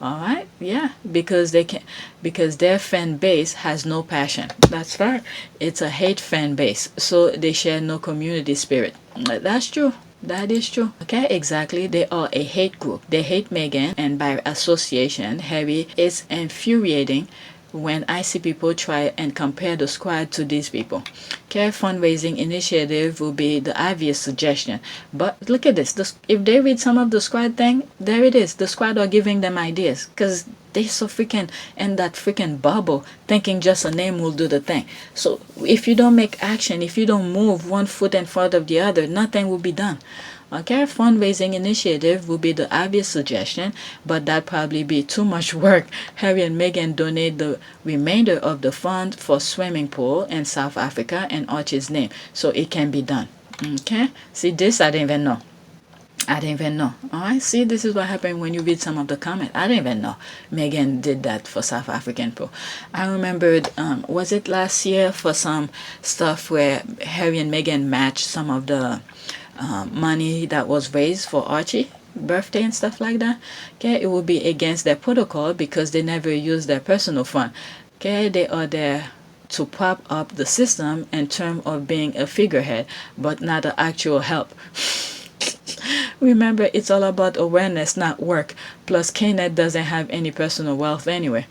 All right, yeah, because their fan base has no passion. That's right. It's a hate fan base, so they share no community spirit. That's true. That is true. Okay, exactly. They are a hate group. They hate Meghan, and by association, Harry. Is infuriating when I see people try and compare the squad to these people. Care fundraising initiative will be the obvious suggestion. But look at this. If they read some of the squad thing, there it is. The squad are giving them ideas because they're so freaking in that freaking bubble thinking just a name will do the thing. So if you don't make action, if you don't move one foot in front of the other, nothing will be done. Okay, fundraising initiative will be the obvious suggestion, but that probably be too much work. Harry and Meghan donate the remainder of the fund for swimming pool in South Africa in Archie's name, so it can be done. Okay, see this I didn't even know. I didn't even know. Alright, see, this is what happened when you read some of the comments. I didn't even know Meghan did that for South African pool. I remembered, was it last year for some stuff where Harry and Meghan matched some of the money that was raised for Archie birthday and stuff like that. Okay, it will be against their protocol because they never use their personal fund. Okay, they are there to prop up the system in terms of being a figurehead, but not an actual help. Remember, it's all about awareness, not work. Plus, Kenneth doesn't have any personal wealth anyway.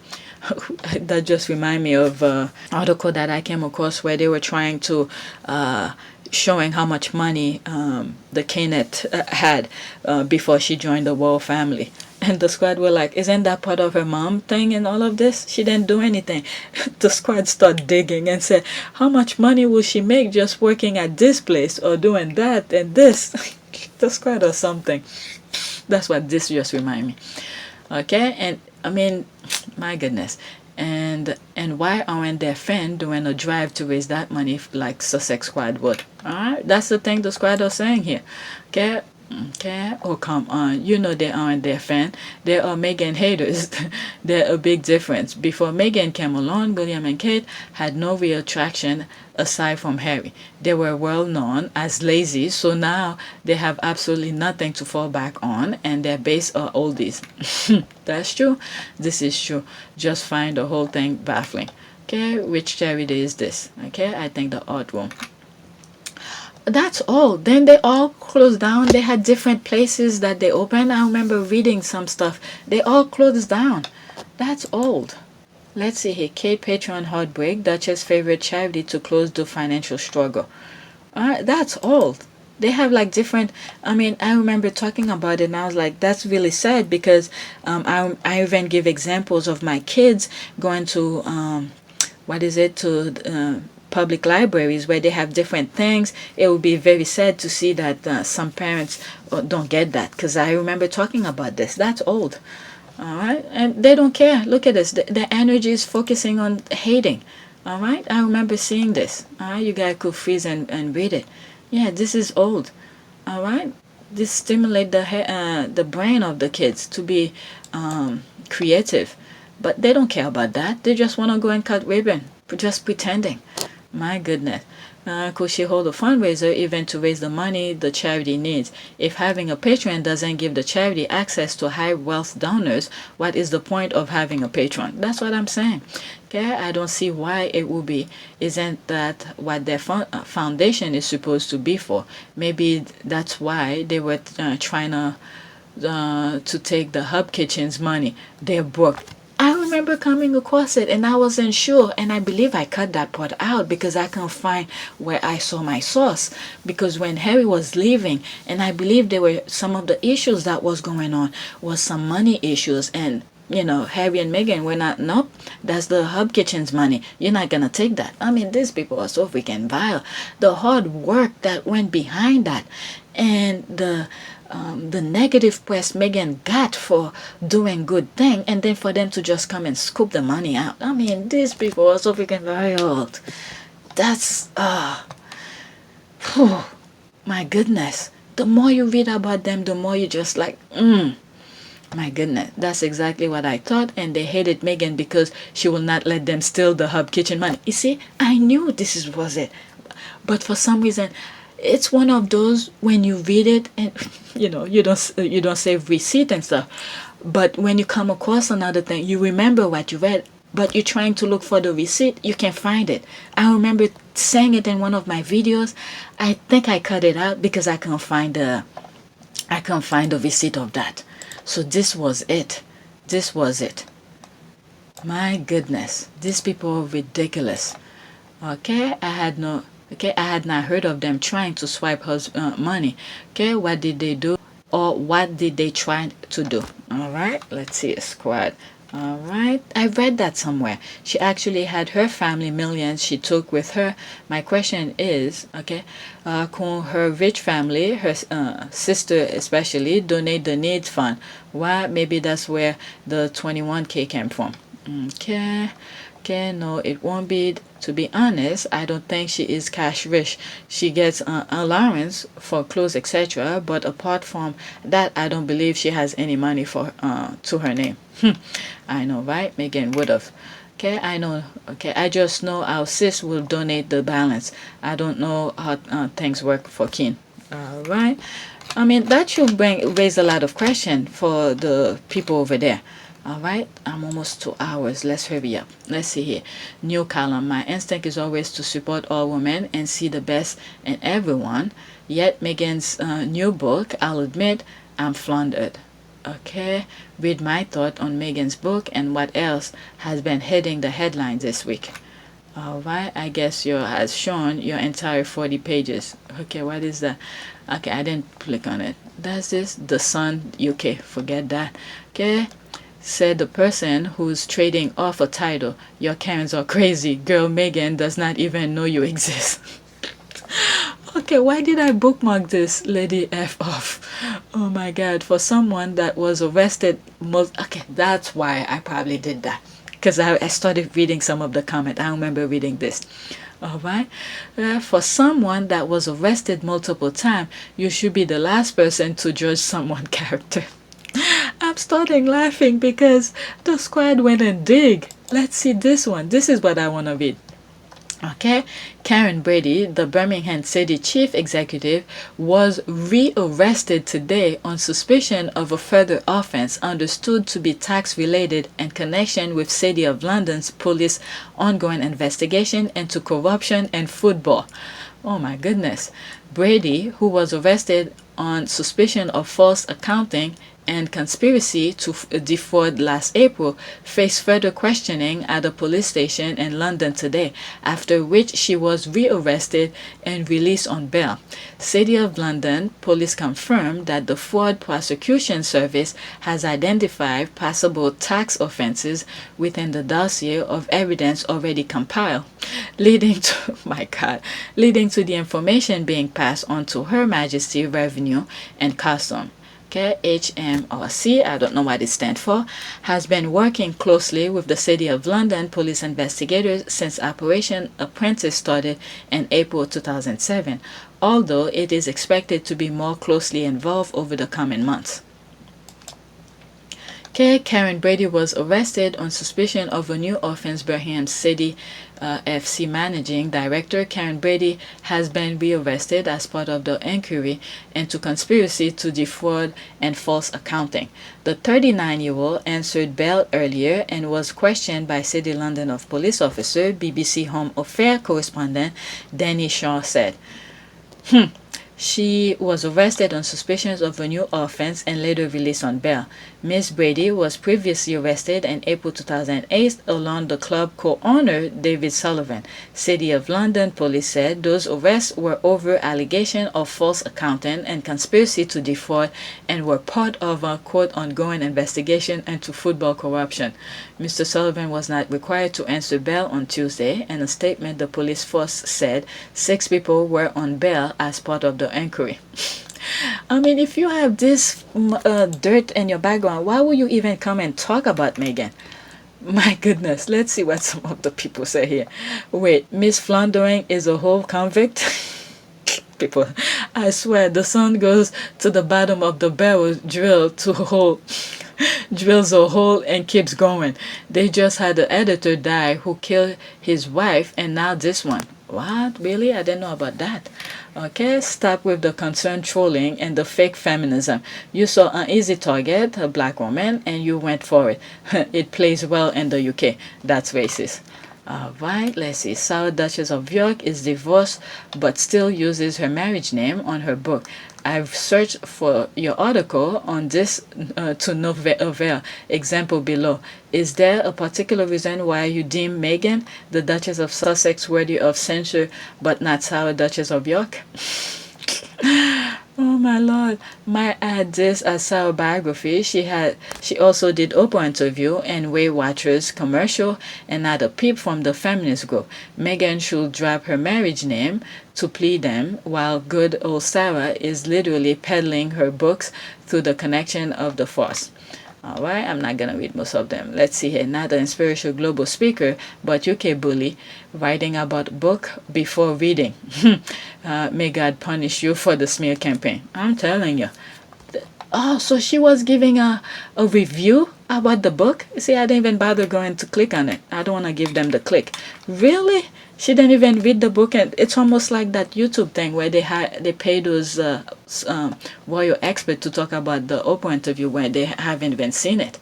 That just reminds me of an article that I came across where they were trying to showing how much money the Kenneth had before she joined the royal family. And the squad were like, isn't that part of her mom thing and all of this? She didn't do anything. The squad started digging and said, how much money will she make just working at this place or doing that and this? The squad or something. That's what this just remind me. Okay, and I mean, my goodness. And why aren't their fans doing a drive to raise that money like Sussex squad would? Alright, that's the thing the squad are saying here. Okay, oh come on, you know they aren't their fan. They are Meghan haters. They're a big difference. Before Meghan came along, William and Kate had no real traction aside from Harry. They were well known as lazy, so now they have absolutely nothing to fall back on, and their base are oldies. That's true. This is true. Just find the whole thing baffling. Okay, which charity is this? Okay, I think the art room. That's all. Then they all closed down. They had different places that they opened. I remember reading some stuff. They all closed down. That's old. Let's see here. Kate Patron heartbreak. Duchess' favorite charity to close the financial struggle. That's old. They have like different. I mean, I remember talking about it, and I was like, that's really sad because I even give examples of my kids going to public libraries where they have different things. It would be very sad to see that some parents don't get that, because I remember talking about this. That's old. All right, and they don't care. Look at this. The energy is focusing on hating. All right, I remember seeing this. All right, you guys could freeze and read it. Yeah, this is old. All right, this stimulate the brain of the kids to be creative, but they don't care about that. They just want to go and cut ribbon, just pretending. My goodness. Could she hold a fundraiser even to raise the money the charity needs? If having a patron doesn't give the charity access to high wealth donors, what is the point of having a patron? That's what I'm saying. Okay, I don't see why it would be. Isn't that what their foundation is supposed to be for? Maybe that's why they were trying to take the Hub Kitchen's money. They're broke. I remember coming across it and I wasn't sure, and I believe I cut that part out because I can't find where I saw my source. Because when Harry was leaving, and I believe there were some of the issues that was going on was some money issues, and you know, Harry and Meghan were not, nope, that's the Hub Kitchen's money. You're not gonna take that. I mean, these people are so freaking vile. The hard work that went behind that, and the negative press Meghan got for doing good thing, and then for them to just come and scoop the money out. I mean, these people are so freaking wild. That's my goodness. The more you read about them, the more you just like, My goodness, that's exactly what I thought, and they hated Meghan because she will not let them steal the hub kitchen money. You see, I knew was it, but for some reason, it's one of those when you read it and you don't save receipt and stuff, but when you come across another thing, you remember what you read, but you're trying to look for the receipt, you can't find it. I remember saying it in one of my videos. I think I cut it out because I can't find the receipt of that. So this was it. This was it. My goodness, these people are ridiculous. Okay, I had not heard of them trying to swipe her money. Okay, what did they do, or what did they try to do? All right, let's see a squad. All right, I read that somewhere. She actually had her family millions she took with her. My question is, okay, can her rich family, her sister especially, donate the needs fund? Why? Maybe that's where the 21K came from. Okay, no, it won't be. To be honest, I don't think she is cash rich. She gets allowance for clothes, etc. But apart from that, I don't believe she has any money for to her name. I know, right? Meghan would have. Okay, I know. Okay, I just know our sis will donate the balance. I don't know how things work for Kin. All right. I mean, that should raise a lot of question for the people over there. All right, I'm almost 2 hours. Let's hurry up. Let's see here. New column. My instinct is always to support all women and see the best in everyone. Yet Meghan's new book, I'll admit, I'm floundered. Okay, read my thought on Meghan's book and what else has been hitting the headlines this week. All right, I guess you has shown your entire 40 pages. Okay, what is that? Okay, I didn't click on it. That's this, The Sun UK. Forget that. Okay. Said the person who's trading off a title. Your Karens are crazy. Girl, Meghan does not even know you exist. Okay, why did I bookmark this? Lady F off. Oh my God, for someone that was arrested. Okay, that's why I probably did that. Because I started reading some of the comment. I remember reading this. All right. For someone that was arrested multiple times, you should be the last person to judge someone's character. I'm starting laughing because the squad went and dig. Let's see this one. This is what I want to read. Okay, Karen Brady, the Birmingham City chief executive, was rearrested today on suspicion of a further offense understood to be tax-related in connection with City of London's police ongoing investigation into corruption and football. Oh my goodness. Brady, who was arrested on suspicion of false accounting and conspiracy to defraud last April, faced further questioning at a police station in London today, after which she was rearrested and released on bail. City of London police confirmed that the Fraud Prosecution Service has identified possible tax offences within the dossier of evidence already compiled, leading to the information being passed on to Her Majesty Revenue and Custom. Okay, HMRC, I don't know what it stands for, has been working closely with the City of London police investigators since Operation Apprentice started in April 2007, although it is expected to be more closely involved over the coming months. Karen Brady was arrested on suspicion of a new offense. Birmingham City FC Managing Director Karen Brady has been rearrested as part of the inquiry into conspiracy to defraud and false accounting. The 39-year-old answered bail earlier and was questioned by City London of Police officer, BBC Home Affairs correspondent Danny Shaw said. She was arrested on suspicions of a new offense and later released on bail. Ms. Brady was previously arrested in April 2008 along the club co-owner David Sullivan. City of London police said those arrests were over allegation of false accounting and conspiracy to defraud and were part of a quote ongoing investigation into football corruption. Mr. Sullivan was not required to answer bail on Tuesday. In a statement, the police force said 6 people were on bail as part of the inquiry. I mean, if you have this dirt in your background, why would you even come and talk about Meghan? My goodness, let's see what some of the people say here. Wait, Miss Floundering is a whole convict? People, I swear, the sun goes to the bottom of the barrel drill to a hole. drills a hole and keeps going. They just had an editor die who killed his wife, and now this one. What? Really? I didn't know about that. Okay, stop with the concerned trolling and the fake feminism. You saw an easy target, a black woman, and you went for it. It plays well in the UK. That's racist. Alright, let's see. Sour Duchess of York is divorced but still uses her marriage name on her book. I've searched for your article on this to no avail. Example below. Is there a particular reason why you deem Meghan, the Duchess of Sussex, worthy of censure but not Sour Duchess of York? Oh my lord. Might add this as Sour biography. She also did Oprah interview and Weight Watchers commercial and not a peep from the feminist group. Meghan should drop her marriage name to plead them, while good old Sarah is literally peddling her books through the connection of the force. Alright, I'm not gonna read most of them. Let's see here. Not an inspirational global speaker, but UK bully, writing about book before reading. May God punish you for the smear campaign. I'm telling you. Oh, so she was giving a review about the book? See, I didn't even bother going to click on it. I don't want to give them the click. Really? She didn't even read the book, and it's almost like that YouTube thing where they pay those royal experts to talk about the Oprah interview where they haven't even seen it.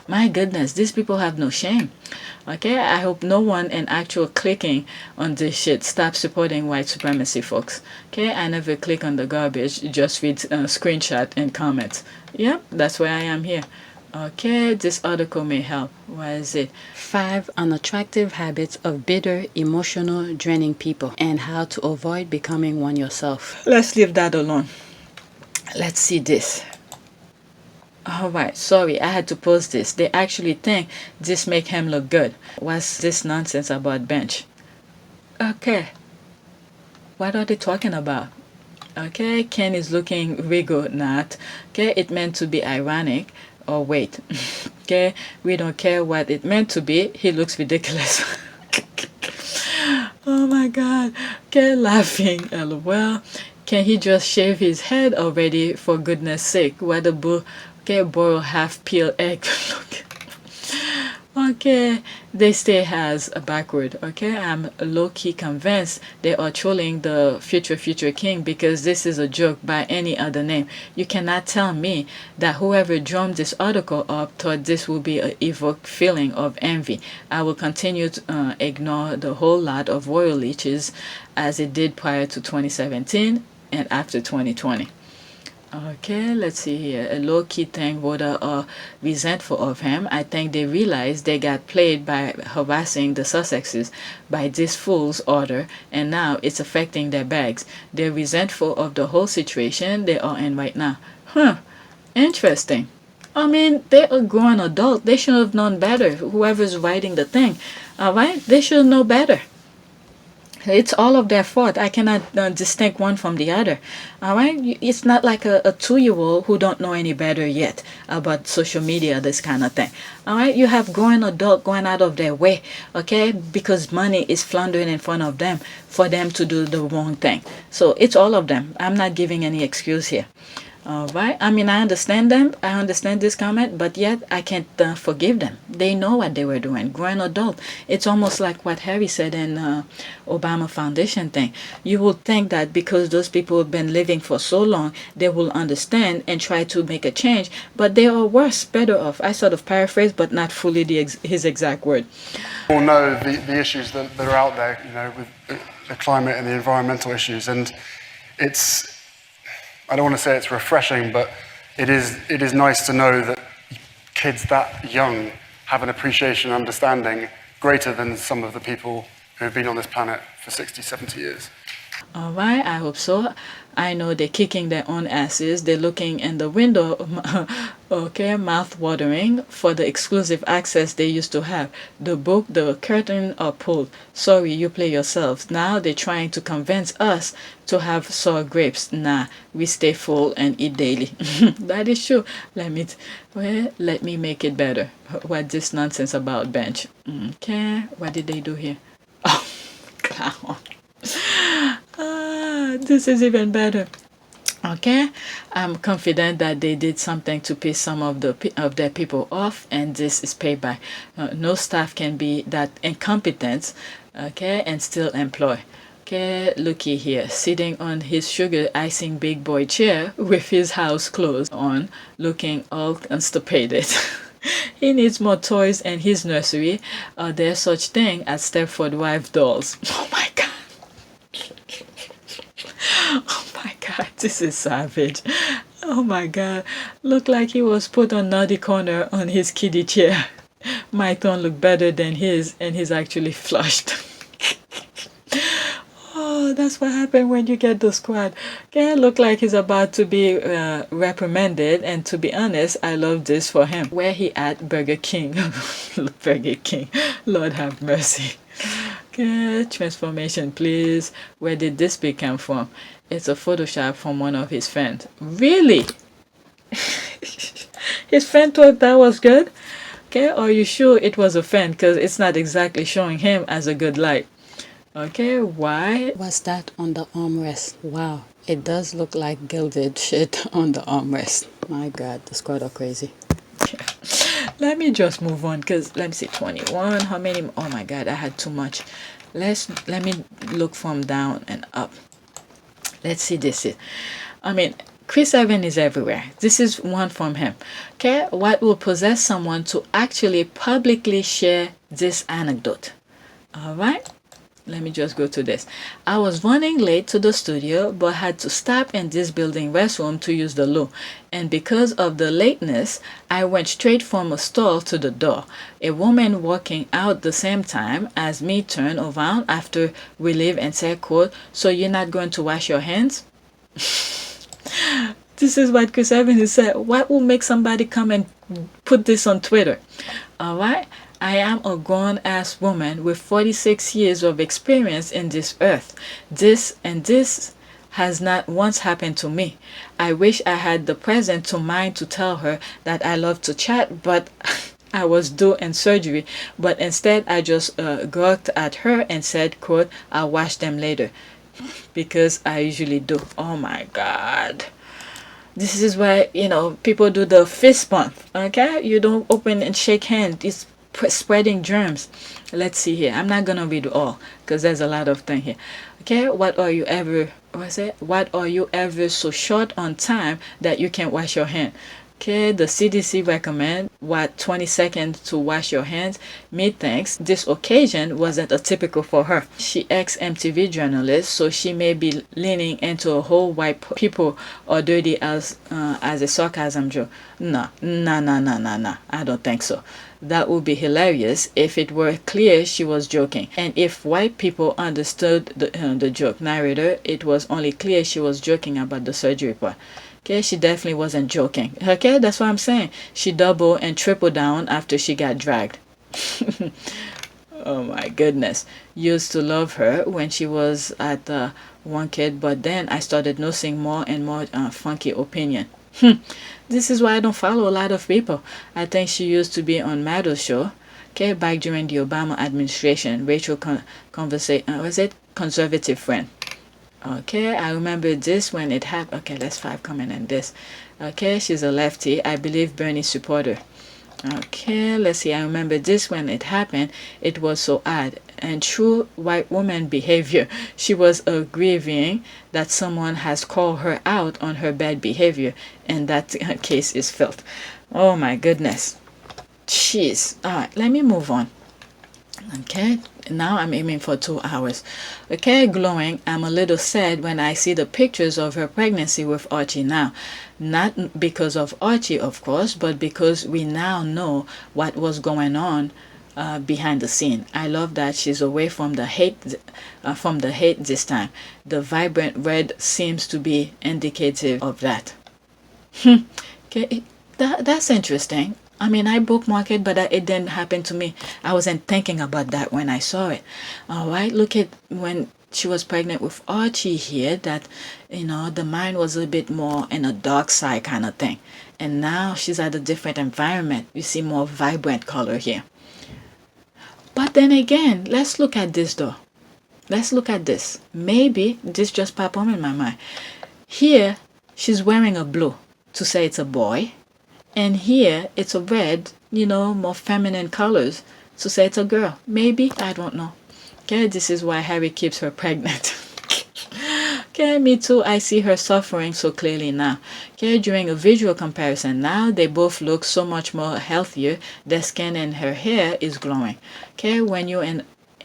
My goodness, these people have no shame. Okay, I hope no one in actual clicking on this shit stop supporting white supremacy, folks. Okay, I never click on the garbage, just read screenshot and comments. Yep, that's why I am here. Okay, this article may help. Where is it? 5 unattractive habits of bitter, emotional, draining people and how to avoid becoming one yourself. Let's leave that alone. Let's see this. Alright, sorry, I had to post this. They actually think this make him look good. What's this nonsense about bench? Okay. What are they talking about? Okay, Ken is looking Rigo, not. Okay, it meant to be ironic. Or wait. Okay, we don't care what it meant to be. He looks ridiculous. Oh my god. Okay, laughing. LOL. Can he just shave his head already, for goodness sake? What a bull. Okay, boil half-peeled egg. Okay, they stay as backward. Okay, I'm low-key convinced they are trolling the future king because this is a joke by any other name. You cannot tell me that whoever drummed this article up thought this would be an evoke feeling of envy. I will continue to ignore the whole lot of royal leeches as it did prior to 2017 and after 2020. Okay, let's see here. A low-key thing voter are resentful of him. I think they realized they got played by harassing the Sussexes by this fool's order, and now it's affecting their bags. They're resentful of the whole situation they are in right now. Huh, interesting. I mean, they're a grown adult. They should have known better. Whoever's writing the thing, alright? They should know better. It's all of their fault. I cannot distinct one from the other. All right, it's not like a 2-year-old who don't know any better yet about social media, this kind of thing. All right, you have grown adult going out of their way, okay, because money is floundering in front of them for them to do the wrong thing. So it's all of them. I'm not giving any excuse here. All right. I mean, I understand them. I understand this comment, but yet I can't forgive them. They know what they were doing. Grown adult. It's almost like what Harry said in Obama Foundation thing. You would think that because those people have been living for so long, they will understand and try to make a change, but they are worse, better off. I sort of paraphrase, but not fully his exact word. We all know the issues that are out there, you know, with the climate and the environmental issues, and it's, I don't want to say it's refreshing, but it is nice to know that kids that young have an appreciation and understanding greater than some of the people who have been on this planet for 60, 70 years. All right, I hope so. I know they're kicking their own asses. They're looking in the window, okay, mouth-watering for the exclusive access they used to have. The book, the curtain are pulled. Sorry, you play yourselves. Now they're trying to convince us to have sour grapes. Nah, we stay full and eat daily. That is true. Let me make it better. What this nonsense about bench? Okay, what did they do here? Oh, clown. This is even better. Okay, I'm confident that they did something to piss some of their people off, and this is payback. No staff can be that incompetent, okay, and still employ. Okay, looky here, sitting on his sugar icing big boy chair with his house clothes on, looking all constipated. He needs more toys in his nursery. There's such thing as Stepford wife dolls. Oh my god. Oh my god, this is savage. Oh my god, look like he was put on naughty corner on his kiddie chair. My tone look better than his, and he's actually flushed. Oh, that's what happened when you get the squad. Okay, look like he's about to be reprimanded, and to be honest, I love this for him. Where he at? Burger King. Burger King. Lord have mercy. Okay, transformation, please. Where did this pic come from? It's a Photoshop from one of his friends. Really? His friend thought that was good? Okay, are you sure it was a friend? Because it's not exactly showing him as a good light. Okay, why? What's that on the armrest? Wow, it does look like gilded shit on the armrest. My god, the squad are crazy. Let me just move on, because let me see, 21. How many? Oh my god, I had too much. Let me look from down and up. Let's see this. I mean, Chris Evans is everywhere. This is one from him. Okay, what will possess someone to actually publicly share this anecdote? All right. Let me just go to this. I was running late to the studio, but had to stop in this building restroom to use the loo. And because of the lateness, I went straight from a stall to the door. A woman walking out the same time as me turned around after we leave and said, quote, "So you're not going to wash your hands?" This is what Chris Evans said. What will make somebody come and put this on Twitter? All right. I am a grown-ass woman with 46 years of experience in this earth. This has not once happened to me. I wish I had the presence to mind to tell her that I love to chat, but I was due in surgery. But instead, I just gawked at her and said, quote, "I'll wash them later." Because I usually do. Oh my God. This is why, people do the fist bump, okay? You don't open and shake hands. It's spreading germs. Let's see here. I'm not gonna read all because there's a lot of things here. Okay, what are you ever so short on time that you can't wash your hand? Okay, the CDC recommend 20 seconds to wash your hands. Methinks this occasion wasn't atypical for her. She ex-MTV journalist, so she may be leaning into a whole white people are dirty as a sarcasm joke. No, I don't think so. That would be hilarious if it were clear she was joking. And if white people understood the joke narrator, it was only clear she was joking about the surgery part. Okay, she definitely wasn't joking. Okay, that's what I'm saying. She doubled and tripled down after she got dragged. Oh my goodness. Used to love her when she was at one kid, but then I started noticing more and more funky opinion. This is why I don't follow a lot of people. I think she used to be on Maddo's show. Okay, back during the Obama administration. Rachel conservative friend. Okay, I remember this when it happened. Okay, let's 5 comment on this. Okay, she's a lefty. I believe Bernie supporter. Okay, let's see. I remember this when it happened. It was so odd and true white woman behavior. She was grieving that someone has called her out on her bad behavior, and that case is filled. Oh my goodness. Jeez. All right, let me move on. Okay, now I'm aiming for 2 hours. Okay, glowing. I'm a little sad when I see the pictures of her pregnancy with Archie now. Not because of Archie, of course, but because we now know what was going on behind the scene. I love that she's away from the hate this time. The vibrant red seems to be indicative of that. Okay, that's interesting. I mean, I bookmarked it, but it didn't happen to me. I wasn't thinking about that when I saw it. All right, look at when she was pregnant with Archie here, that, the mind was a bit more in a dark side kind of thing. And now she's at a different environment. You see more vibrant color here. But then again, let's look at this though. Let's look at this. Maybe this just popped up in my mind. Here, she's wearing a blue to say it's a boy. And here it's a red, more feminine colors to say it's a girl. Maybe, I don't know. Okay, this is why Harry keeps her pregnant. Okay, me too. I see her suffering so clearly now. Okay, during a visual comparison now, they both look so much more healthier. Their skin and her hair is glowing. Okay, when you're in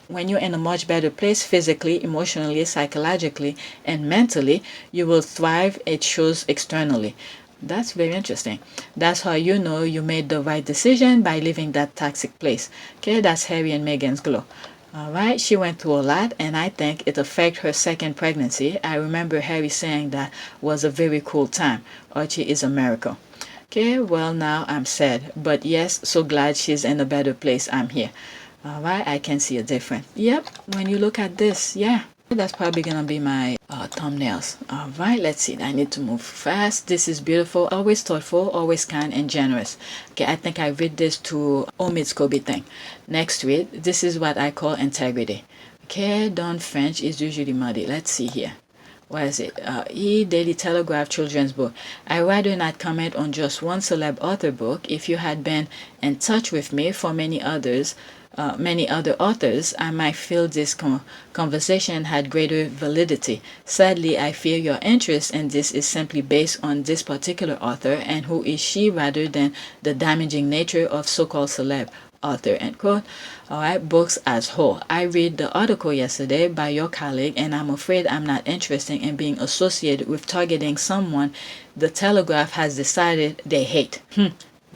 a much better place physically, emotionally, psychologically, and mentally, you will thrive. It shows externally. That's very interesting. That's how you know you made the right decision, by leaving that toxic place. Okay, that's Harry and Meghan's glow. All right, she went through a lot, and I think it affected her second pregnancy. I remember Harry saying that was a very cool time. Archie is a miracle. Okay, well, now I'm sad, but yes, so glad she's in a better place. I'm here. All right, I can see a difference. Yep, when you look at this, yeah. That's probably gonna be my thumbnails. All right, let's see. I need to move fast. This is beautiful, always thoughtful, always kind and generous. Okay, I think I read this to Omid's Kobe thing. Next to it, this is what I call integrity. Okay, Don French is usually muddy. Let's see here. What is it? Daily Telegraph children's book. I rather not comment on just one celeb author book. If you had been in touch with me for many other authors, I might feel this conversation had greater validity. Sadly, I fear your interest in this is simply based on this particular author and who is she, rather than the damaging nature of so-called celeb author, end quote. All right, books as whole. I read the article yesterday by your colleague, and I'm afraid I'm not interested in being associated with targeting someone the Telegraph has decided they hate.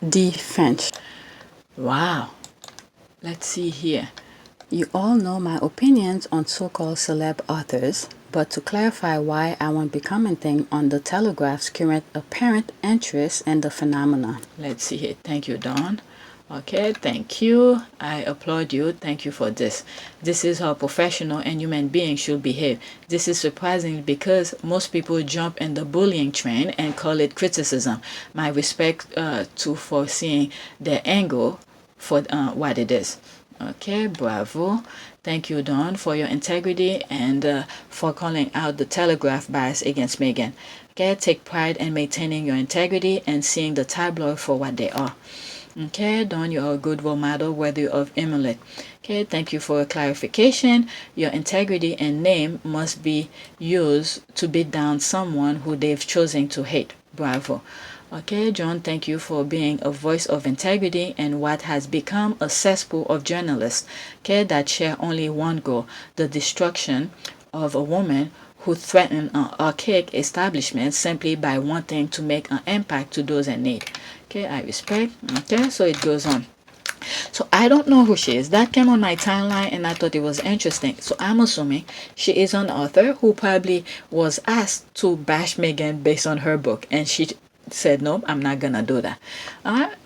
D. French. Wow. Let's see here. You all know my opinions on so-called celeb authors, but to clarify why I won't be commenting on the Telegraph's current apparent interest in the phenomenon. Let's see here. Thank you, Dawn. Okay, thank you. I applaud you. Thank you for this. This is how a professional and human beings should behave. This is surprising because most people jump in the bullying train and call it criticism. My respect to for seeing their angle for what it is. Okay, bravo. Thank you, Dawn, for your integrity and for calling out the Telegraph bias against Meghan. Okay, take pride in maintaining your integrity and seeing the tabloid for what they are. Okay, Dawn, you are a good role model worthy of emulate. Okay, thank you for a clarification. Your integrity and name must be used to beat down someone who they've chosen to hate. Bravo. Okay, John, thank you for being a voice of integrity in what has become a cesspool of journalists, okay, that share only one goal, the destruction of a woman who threaten an archaic establishment simply by wanting to make an impact to those in need. Okay, I respect. Okay, so it goes on. So I don't know who she is. That came on my timeline and I thought it was interesting. So I'm assuming she is an author who probably was asked to bash Meghan based on her book, and she said, no, I'm not gonna do that.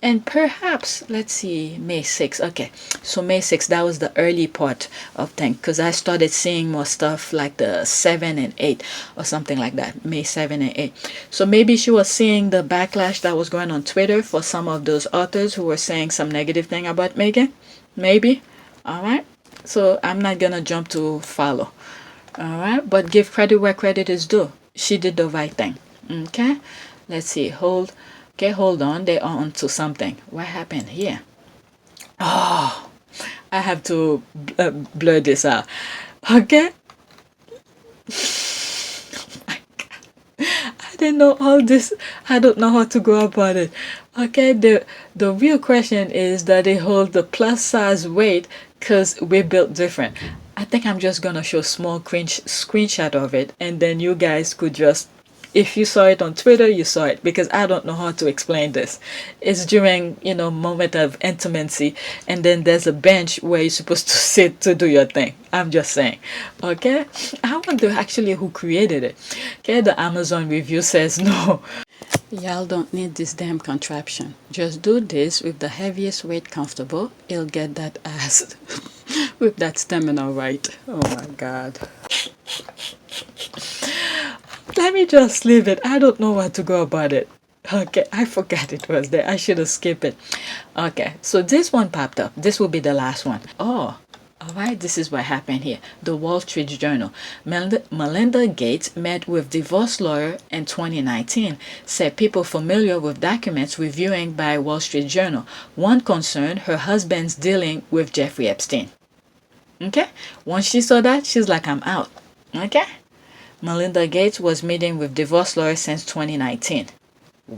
And perhaps, let's see, May 6th. Okay, so May 6th, that was the early part of things, because I started seeing more stuff like the 7 and 8 or something like that. May 7 and 8. So maybe she was seeing the backlash that was going on Twitter for some of those authors who were saying some negative thing about Meghan. Maybe. All right. So I'm not gonna jump to follow. All right, but give credit where credit is due. She did the right thing. Okay. Let's see. Hold on. They are onto something. What happened here? Oh, I have to blur this out. Okay. Oh my God. I didn't know all this. I don't know how to go about it. Okay. The real question is that they hold the plus size weight because we're built different. I think I'm just gonna show small screenshot of it, and then you guys could just, if you saw it on Twitter, you saw it, because I don't know how to explain this. It's during, moment of intimacy, and then there's a bench where you're supposed to sit to do your thing. I'm just saying. Okay? I wonder actually who created it. Okay, the Amazon review says no. Y'all don't need this damn contraption. Just do this with the heaviest weight comfortable. You'll get that ass with that stamina right. Oh my God. Let me just leave it. I don't know what to go about it. Okay, I forgot it was there. I should have skipped it. Okay, so this one popped up. This will be the last one. Oh, All right, this is what happened here. The Wall Street Journal. Melinda Gates met with divorce lawyer in 2019, said people familiar with documents reviewing by Wall Street Journal. One concern, her husband's dealing with Jeffrey Epstein. Okay? Once she saw that, she's like, I'm out. Okay? Melinda Gates was meeting with divorce lawyers since 2019.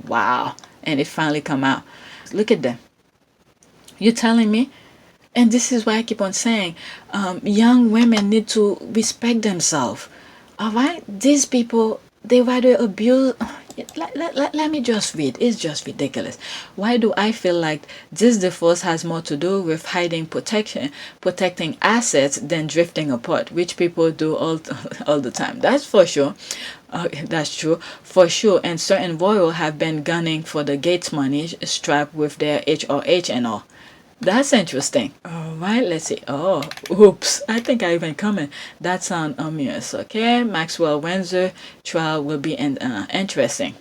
Wow. And it finally come out. Look at them. You telling me? And this is why I keep on saying, young women need to respect themselves. All right? These people, they rather abuse. Let me just read. It's just ridiculous. Why do I feel like this divorce has more to do with hiding protecting assets than drifting apart, which people do all the time? That's for sure. That's true. For sure. And certain royal have been gunning for the Gates money strapped with their HRH and all. That's interesting. All right, let's see. Oh, oops. I think I even comment. That sounds ominous. Okay, Maxwell Windsor trial will be interesting.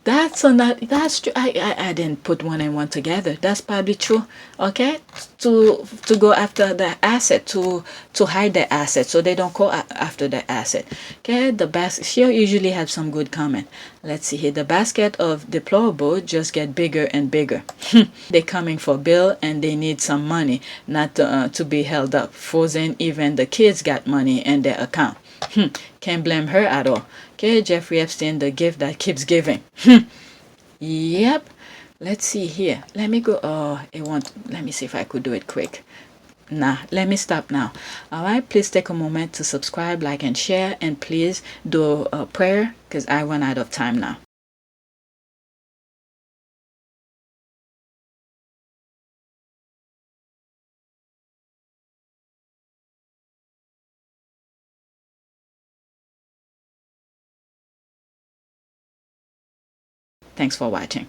That's true. I didn't put one and one together. That's probably true. Okay, to go after the asset, to hide the asset, so they don't go after the asset. Okay, the basket. She usually have some good comment. Let's see here. The basket of deplorable just get bigger and bigger. They coming for bill and they need some money, not to be held up, frozen. Even the kids got money in their account. Can't blame her at all. Okay, Jeffrey Epstein, the gift that keeps giving. Yep. Let's see here. Let me go. Oh, it won't. Let me see if I could do it quick. Nah, let me stop now. All right, please take a moment to subscribe, like, and share. And please do a prayer because I run out of time now. Thanks for watching.